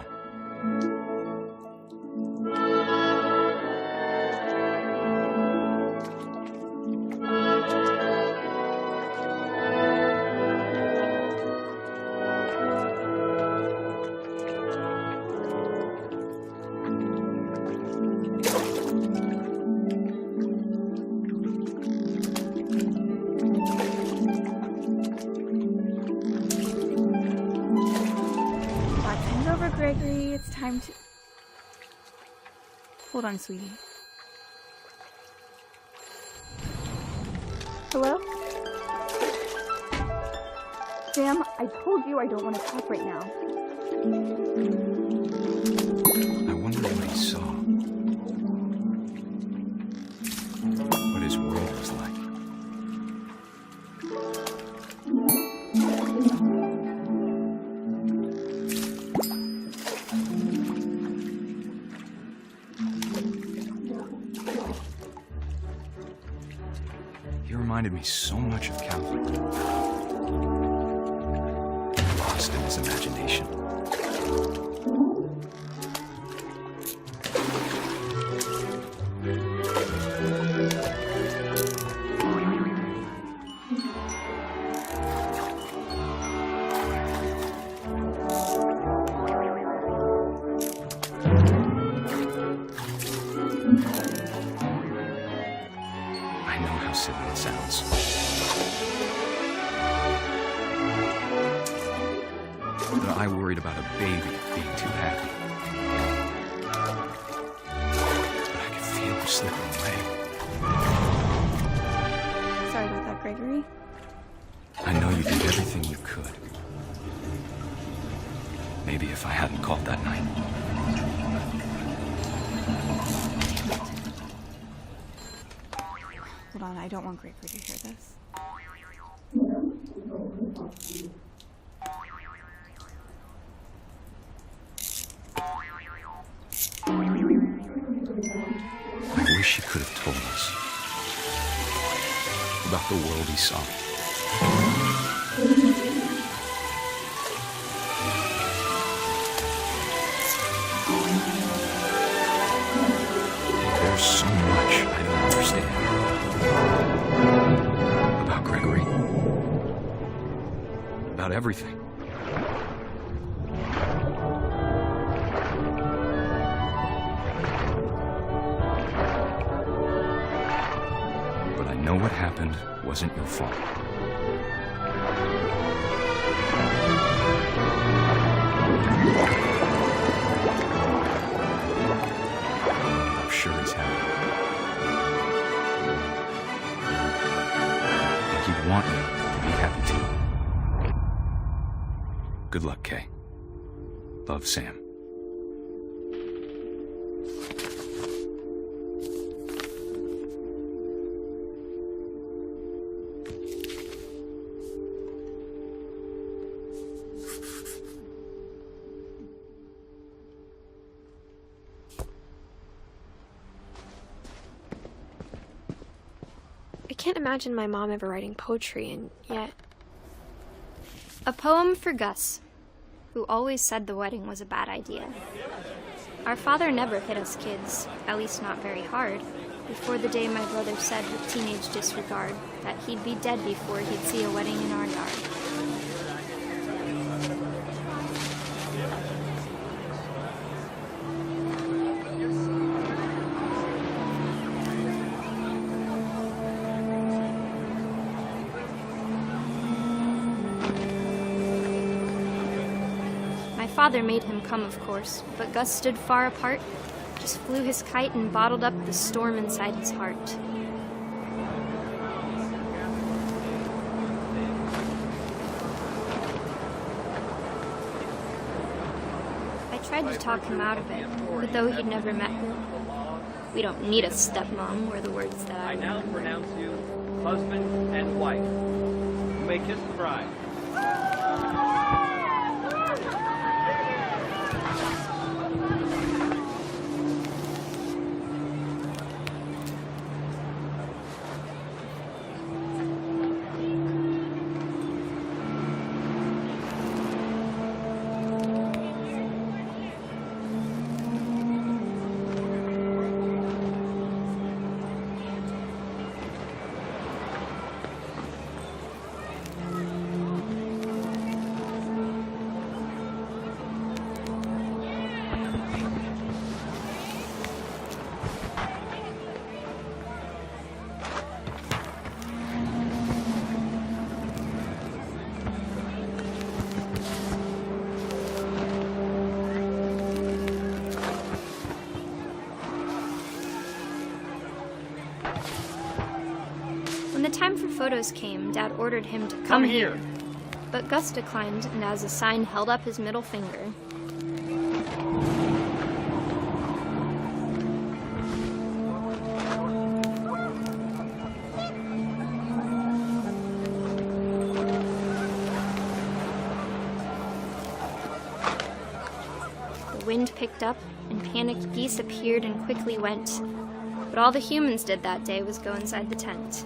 D: Gregory, it's time to... Hold on, sweetie. Hello? Sam, I told you I don't want to talk right now.
K: I wonder what he saw. What his world was like. Reminded me so much of Calvin. Lost in his imagination. I know how silly it sounds. But I worried about a baby being too happy. But I could feel her slipping away.
D: Sorry about that, Gregory.
K: I know you did everything you could. Maybe if I hadn't called that night.
D: Hold on, I don't want Gregory to hear this.
K: I wish he could have told us about the world he saw. There's so much I don't understand about Gregory, about everything. But I know what happened wasn't your fault. I'm sure he's happy. And he'd want you to be happy too. Good luck, Kay. Love, Sam.
A: I can't imagine my mom ever writing poetry, and yet...
L: A poem for Gus, who always said the wedding was a bad idea. Our father never hit us kids, at least not very hard, before the day my brother said with teenage disregard that he'd be dead before he'd see a wedding in our yard. My father made him come, of course, but Gus stood far apart, just flew his kite and bottled up the storm inside his heart. I tried to talk him out of it, but though he'd never met her, we don't need a stepmom were the words that I
M: now
L: remember.
M: pronounce you husband and wife. You may kiss the bride.
L: photos came, Dad ordered him to
G: Come here.
L: But Gus declined, and as a sign held up his middle finger. The wind picked up, and panicked geese appeared and quickly went. But all the humans did that day was go inside the tent.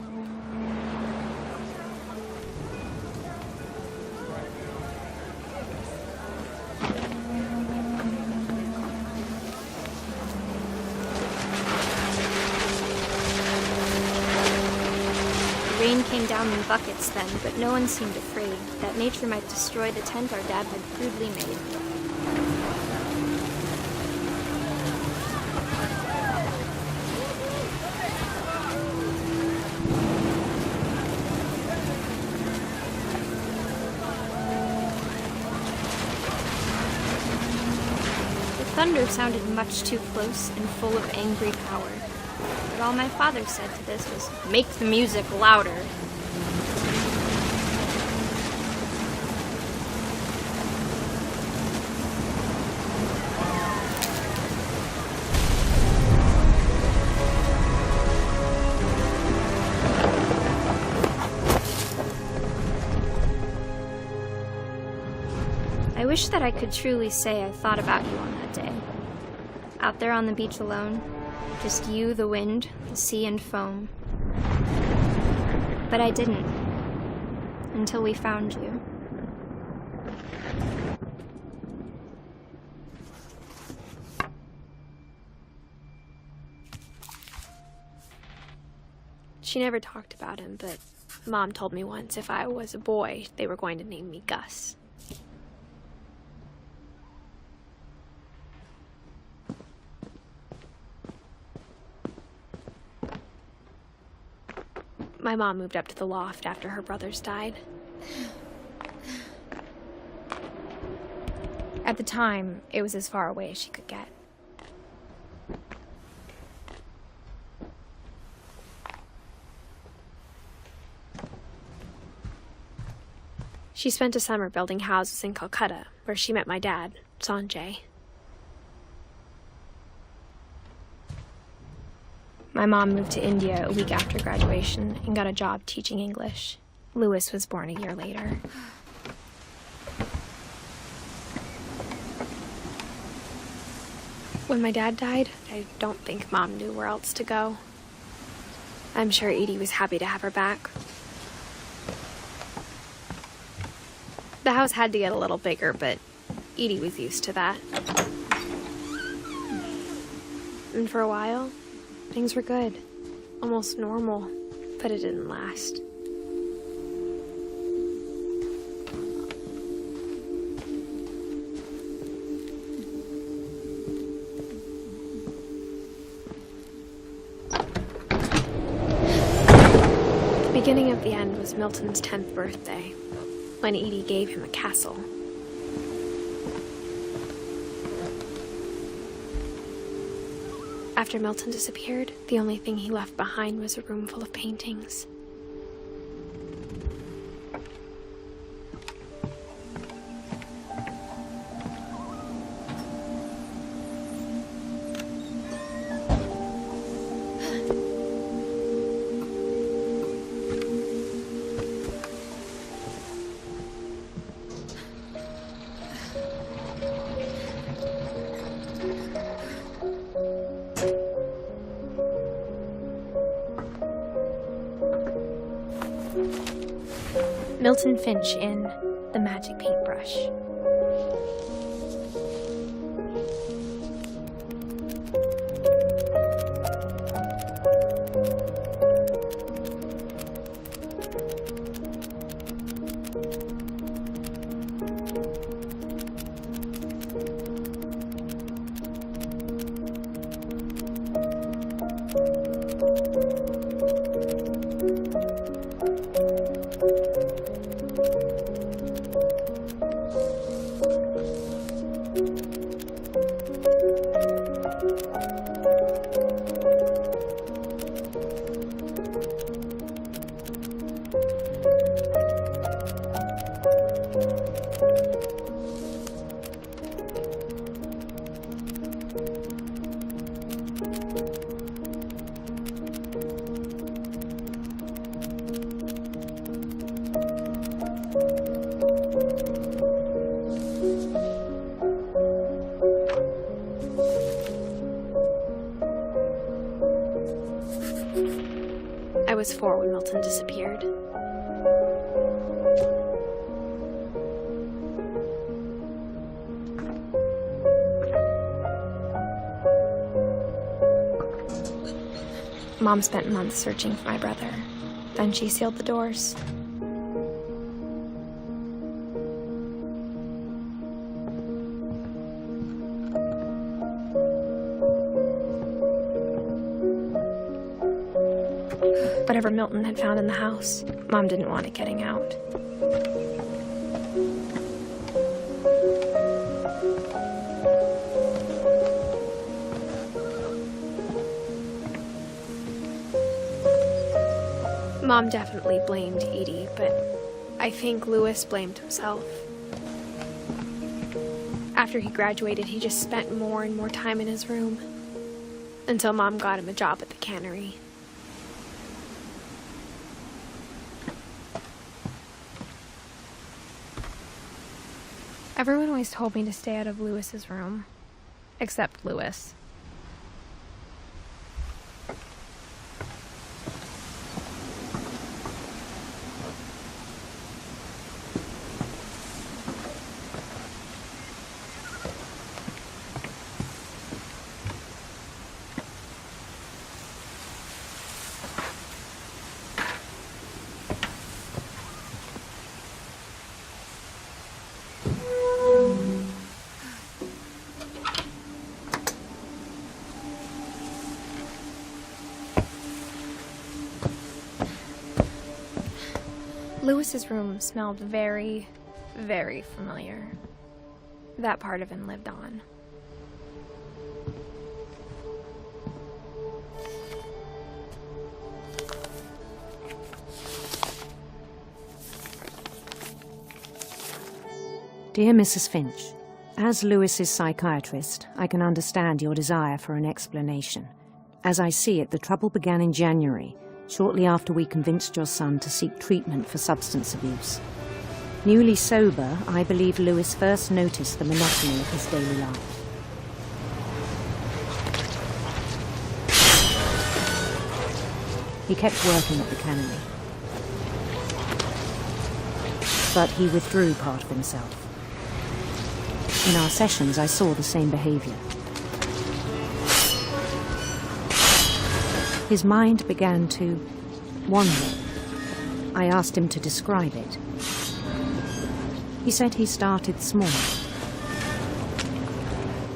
L: The rain came down in buckets then, but no one seemed afraid that nature might destroy the tent our dad had crudely made. Thunder sounded much too close and full of angry power. But all my father said to this was, "Make the music louder." I wish that I could truly say I thought about you on that day. Out there on the beach alone, just you, the wind, the sea, and foam. But I didn't, until we found you.
A: She never talked about him, but Mom told me once if I was a boy, they were going to name me Gus. My mom moved up to the loft after her brothers died.
B: At the time, it was as far away as she could get.
A: She spent a summer building houses in Calcutta, where she met my dad, Sanjay. My mom moved to India a week after graduation and got a job teaching English. Louis was born a year later. When my dad died, I don't think Mom knew where else to go. I'm sure Edie was happy to have her back. The house had to get a little bigger, but Edie was used to that. And for a while, things were good, almost normal, but it didn't last. The beginning of the end was Milton's 10th birthday, when Edie gave him a castle. After Milton disappeared, the only thing he left behind was a room full of paintings. Milton Finch in The Magic Paintbrush. I was 4 when Milton disappeared.
B: Mom spent months searching for my brother. Then she sealed the doors. Whatever Milton had found in the house, Mom didn't want it getting out.
A: Mom definitely blamed Edie, but I think Louis blamed himself. After he graduated, he just spent more and more time in his room, until Mom got him a job at the cannery.
B: Everyone always told me to stay out of Louis's room, except Louis. Louis's room smelled very, very familiar. That part of him lived on.
N: Dear Mrs. Finch, as Louis's psychiatrist, I can understand your desire for an explanation. As I see it, the trouble began in January, shortly after we convinced your son to seek treatment for substance abuse. Newly sober, I believe Louis first noticed the monotony of his daily life. He kept working at the cannery, but he withdrew part of himself. In our sessions, I saw the same behavior. His mind began to wander. I asked him to describe it. He said he started small,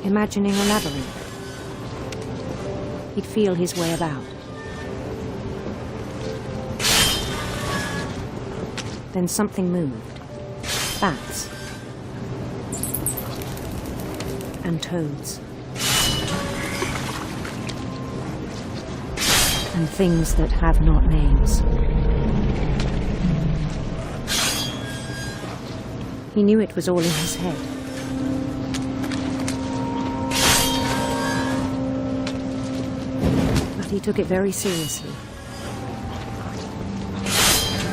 N: imagining a labyrinth. He'd feel his way about. Then something moved. Bats. And toads. And things that have not names. He knew it was all in his head. But he took it very seriously.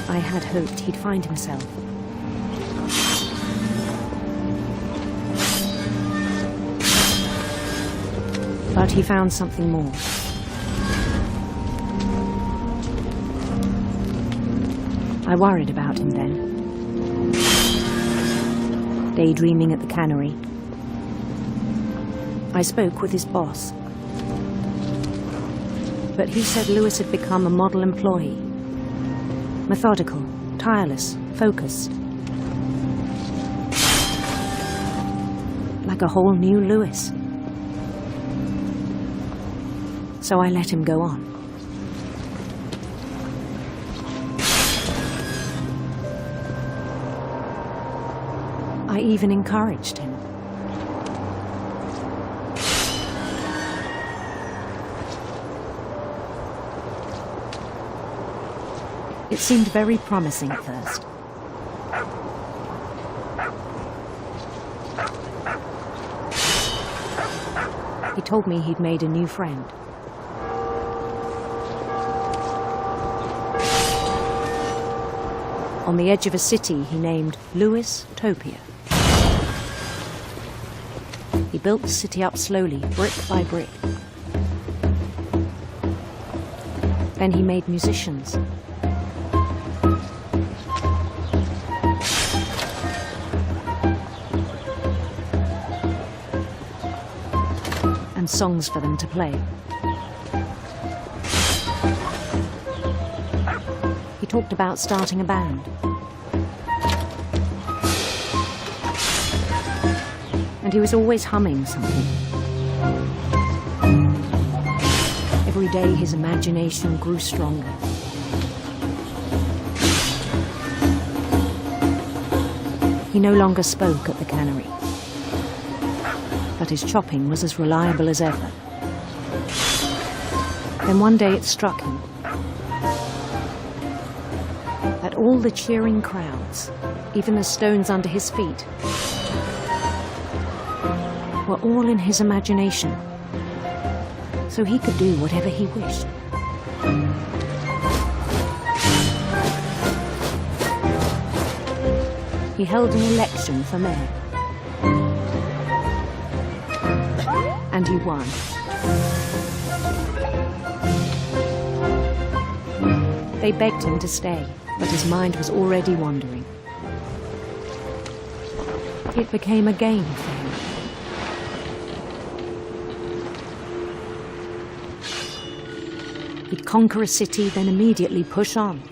N: I had hoped he'd find himself. But he found something more. I worried about him then. Daydreaming at the cannery. I spoke with his boss. But he said Louis had become a model employee. Methodical, tireless, focused. Like a whole new Louis. So I let him go on. I even encouraged him. It seemed very promising at first. He told me he'd made a new friend. On the edge of a city he named Louis Topia. He built the city up slowly, brick by brick. Then he made musicians. And songs for them to play. He talked about starting a band. And he was always humming something. Every day his imagination grew stronger. He no longer spoke at the cannery, but his chopping was as reliable as ever. Then one day it struck him that all the cheering crowds, even the stones under his feet, were all in his imagination, so he could do whatever he wished. He held an election for mayor, and he won. They begged him to stay, but his mind was already wandering. It became a game for him. He'd conquer a city, then immediately push on.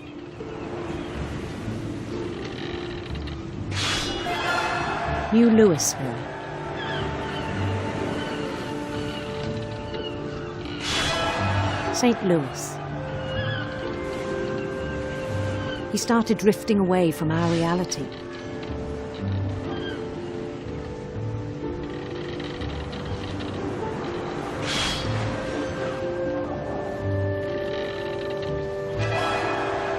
N: New Louisville. St. Louis. He started drifting away from our reality.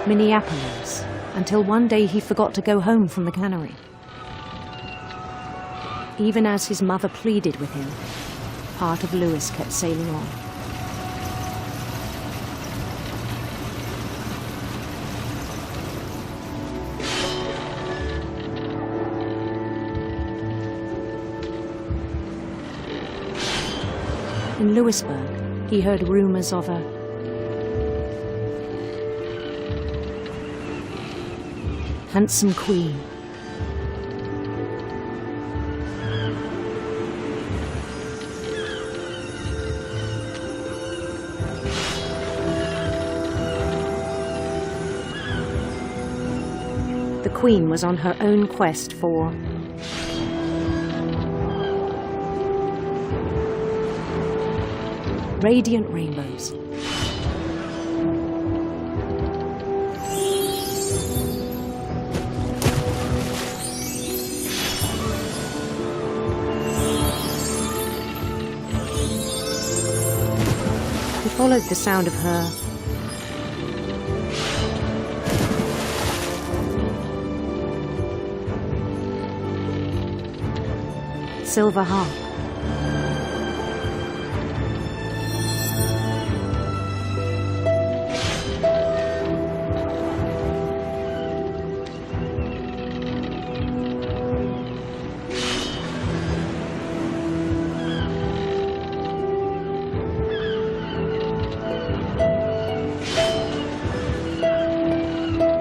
N: Minneapolis, until one day he forgot to go home from the cannery. Even as his mother pleaded with him, part of Louis kept sailing on. In Louisburg, he heard rumors of a handsome queen. The queen was on her own quest for radiant rainbows. He followed the sound of her silver harp.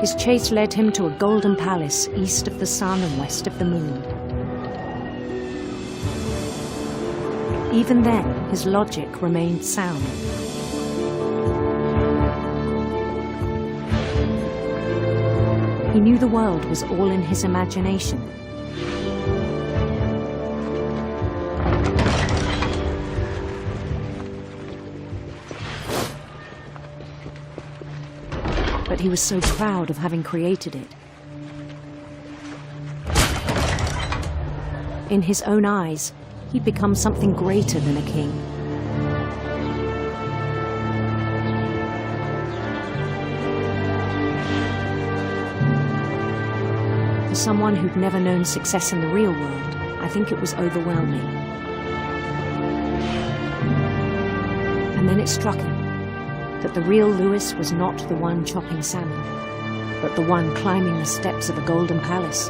N: His chase led him to a golden palace east of the sun and west of the moon. Even then, his logic remained sound. He knew the world was all in his imagination. But he was so proud of having created it. In his own eyes, he'd become something greater than a king. For someone who'd never known success in the real world, I think it was overwhelming. then it struck him that the real Lewis was not the one chopping salmon, but the one climbing the steps of a golden palace.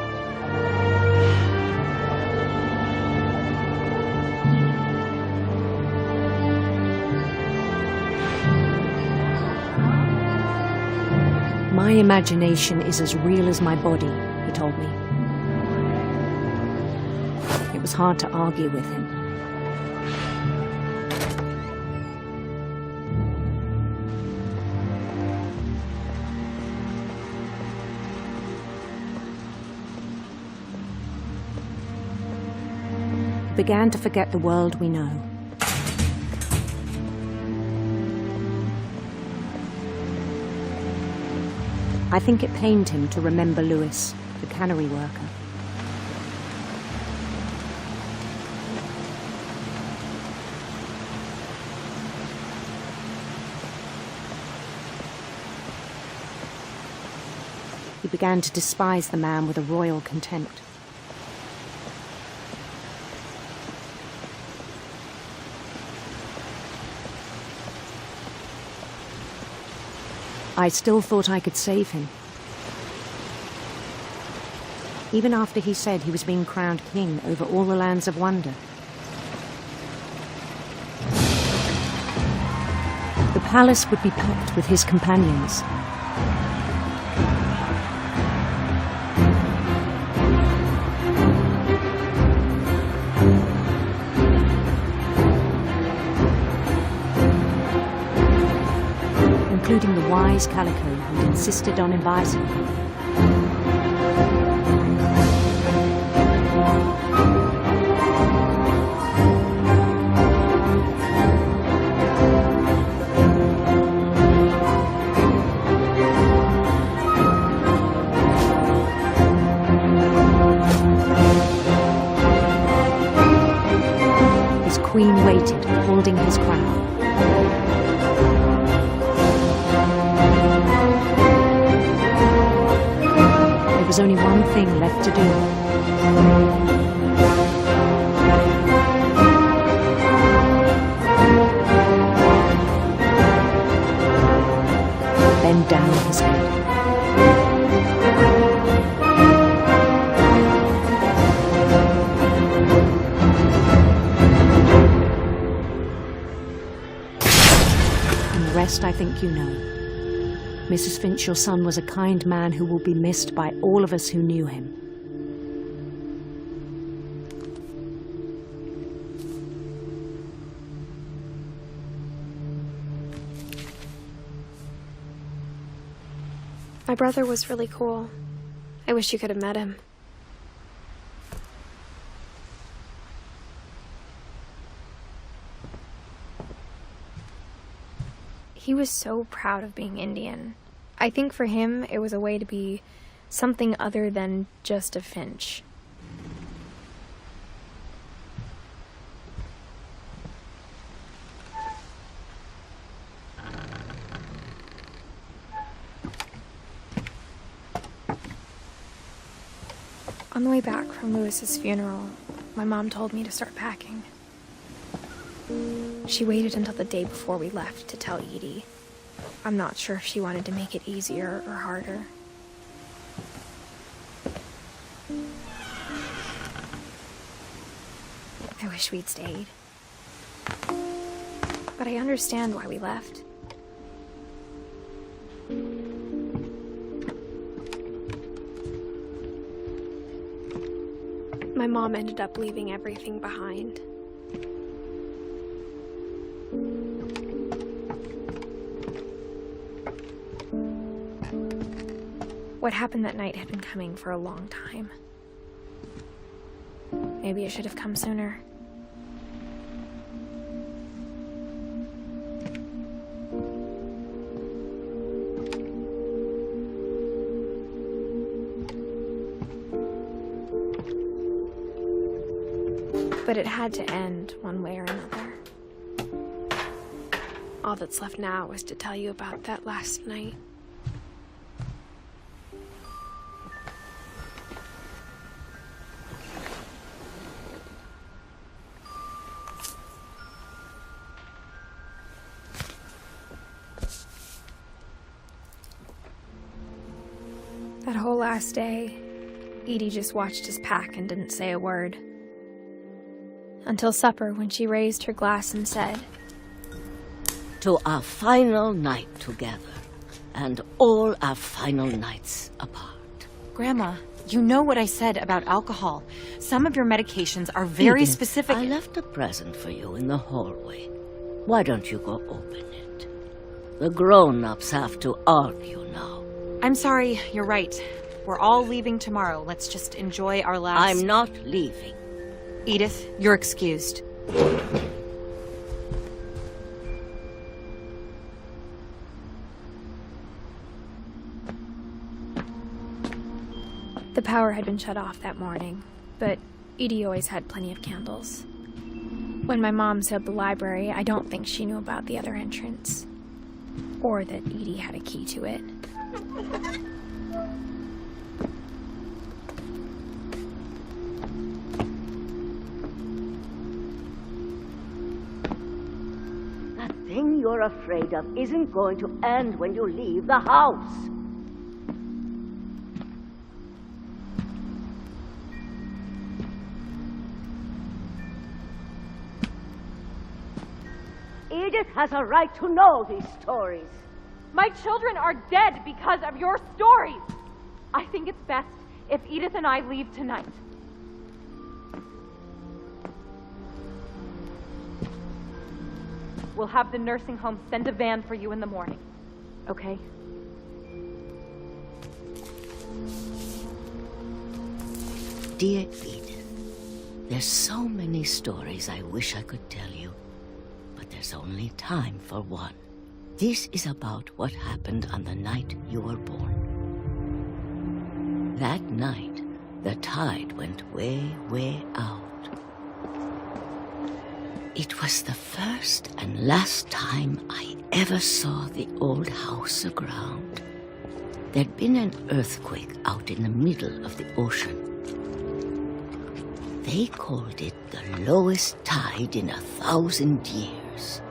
N: My imagination is as real as my body, he told me. It was hard to argue with him. We began to forget the world we know. I think it pained him to remember Lewis, the cannery worker. He began to despise the man with a royal contempt. I still thought I could save him. Even after he said he was being crowned king over all the lands of wonder. The palace would be packed with his companions. Including the wise Calico who'd insisted on inviting him. His queen waited, holding his crown. There was only one thing left to do. Bend down his head. And the rest I think you know. Mrs. Finch, your son was a kind man who will be missed by all of us who knew him.
A: My brother was really cool. I wish you could have met him. He was so proud of being Indian. I think for him, it was a way to be something other than just a Finch. On the way back from Lewis's funeral, my mom told me to start packing. She waited until the day before we left to tell Edie. I'm not sure if she wanted to make it easier or harder. I wish we'd stayed. But I understand why we left. My mom ended up leaving everything behind. What happened that night had been coming for a long time. Maybe it should have come sooner. But it had to end one way or another. All that's left now is to tell you about that last night.
B: whole last day, Edie just watched us pack and didn't say a word. Until supper, when she raised her glass and said,
O: "To our final night together, and all our final nights apart."
P: Grandma, you know what I said about alcohol. Some of your medications are very
O: Edith,
P: specific.
O: I left a present for you in the hallway. Why don't you go open it? The grown-ups have to argue now.
P: I'm sorry, you're right. We're all leaving tomorrow. Let's just enjoy our last...
O: I'm not leaving.
P: Edith, you're excused.
B: The power had been shut off that morning, but Edie always had plenty of candles. When my mom sailed the library, I don't think she knew about the other entrance, or that Edie had a key to it.
O: That thing you're afraid of isn't going to end when you leave the house. Edith has a right to know these stories.
Q: My children are dead because of your stories. I think it's best if Edith and I leave tonight. We'll have the nursing home send a van for you in the morning, okay?
O: Dear Edith, there's so many stories I wish I could tell you, but there's only time for one. This is about what happened on the night you were born. That night, the tide went way, way out. It was the first and last time I ever saw the old house aground. There'd been an earthquake out in the middle of the ocean. They called it the lowest tide in 1,000 years.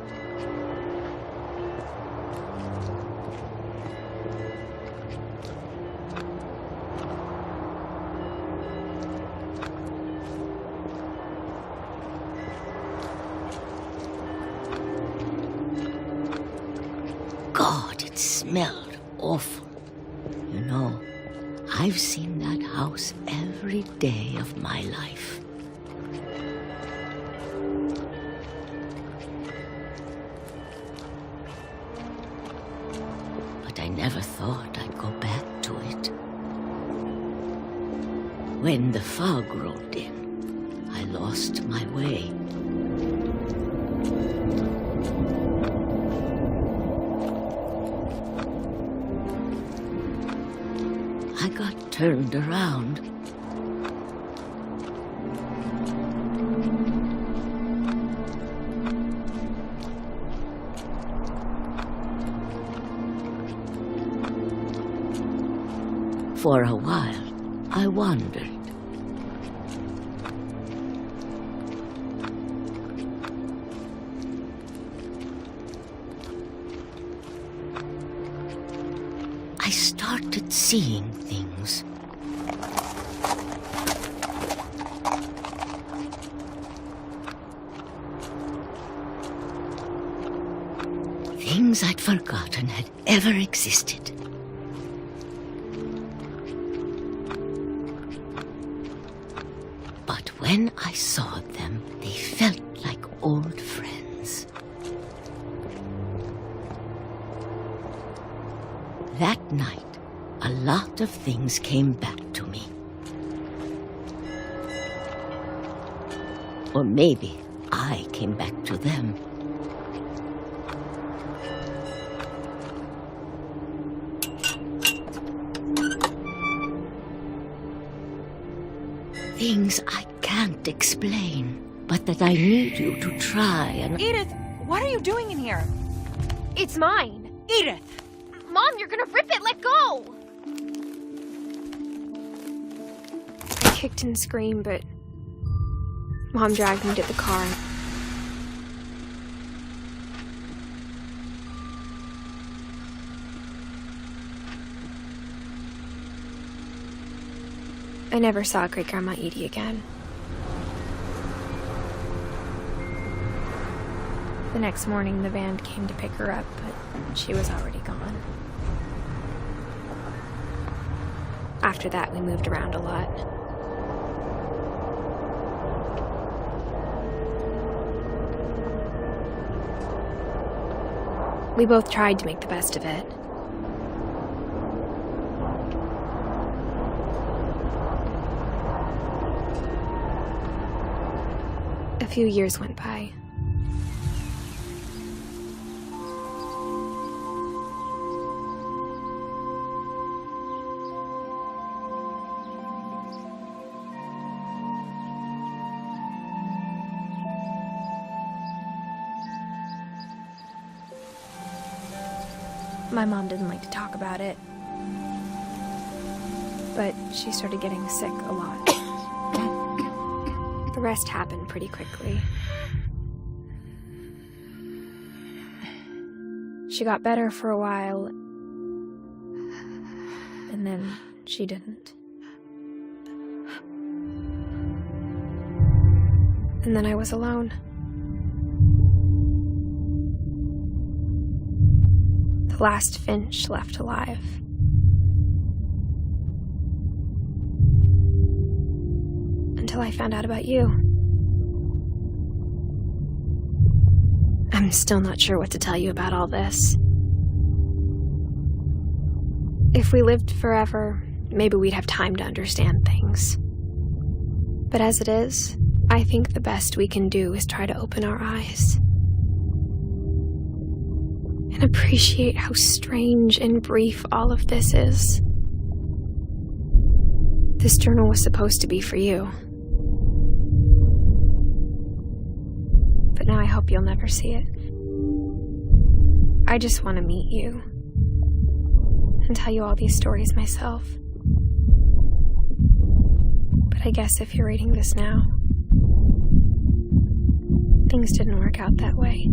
O: God, it smelled awful. You know, I've seen that house every day of my life. But I never thought I'd go back to it. When the fog rolled in, I lost my way. I got turned around. For a while, I wandered. I started seeing things. Things I'd forgotten had ever existed. But when I saw them, they felt like old friends. That night, a lot of things came back to me. Or maybe I came back to them. Things I can't explain, but that I need you to try and...
P: Edith, what are you doing in here?
B: It's mine.
P: Edith!
B: Mom, you're gonna rip it! Let go! I kicked and screamed, but Mom dragged me to the car.
A: I never saw Great-Grandma Edie again. The next morning, the band came to pick her up, but she was already gone. After that, we moved around a lot. We both tried to make the best of it. A few years went by. My mom didn't like to talk about it, but she started getting sick a lot. The rest happened pretty quickly. She got better for a while, and then she didn't. And then I was alone. The last Finch left alive. Until I found out about you. I'm still not sure what to tell you about all this. If we lived forever, maybe we'd have time to understand things. But as it is, I think the best we can do is try to open our eyes. And appreciate how strange and brief all of this is. This journal was supposed to be for you. But now I hope you'll never see it. I just want to meet you and tell you all these stories myself. But I guess if you're reading this now, things didn't work out that way.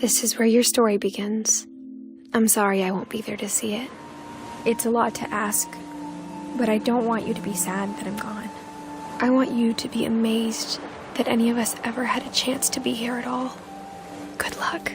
A: This is where your story begins. I'm sorry I won't be there to see it. It's a lot to ask, but I don't want you to be sad that I'm gone. I want you to be amazed that any of us ever had a chance to be here at all. Good luck.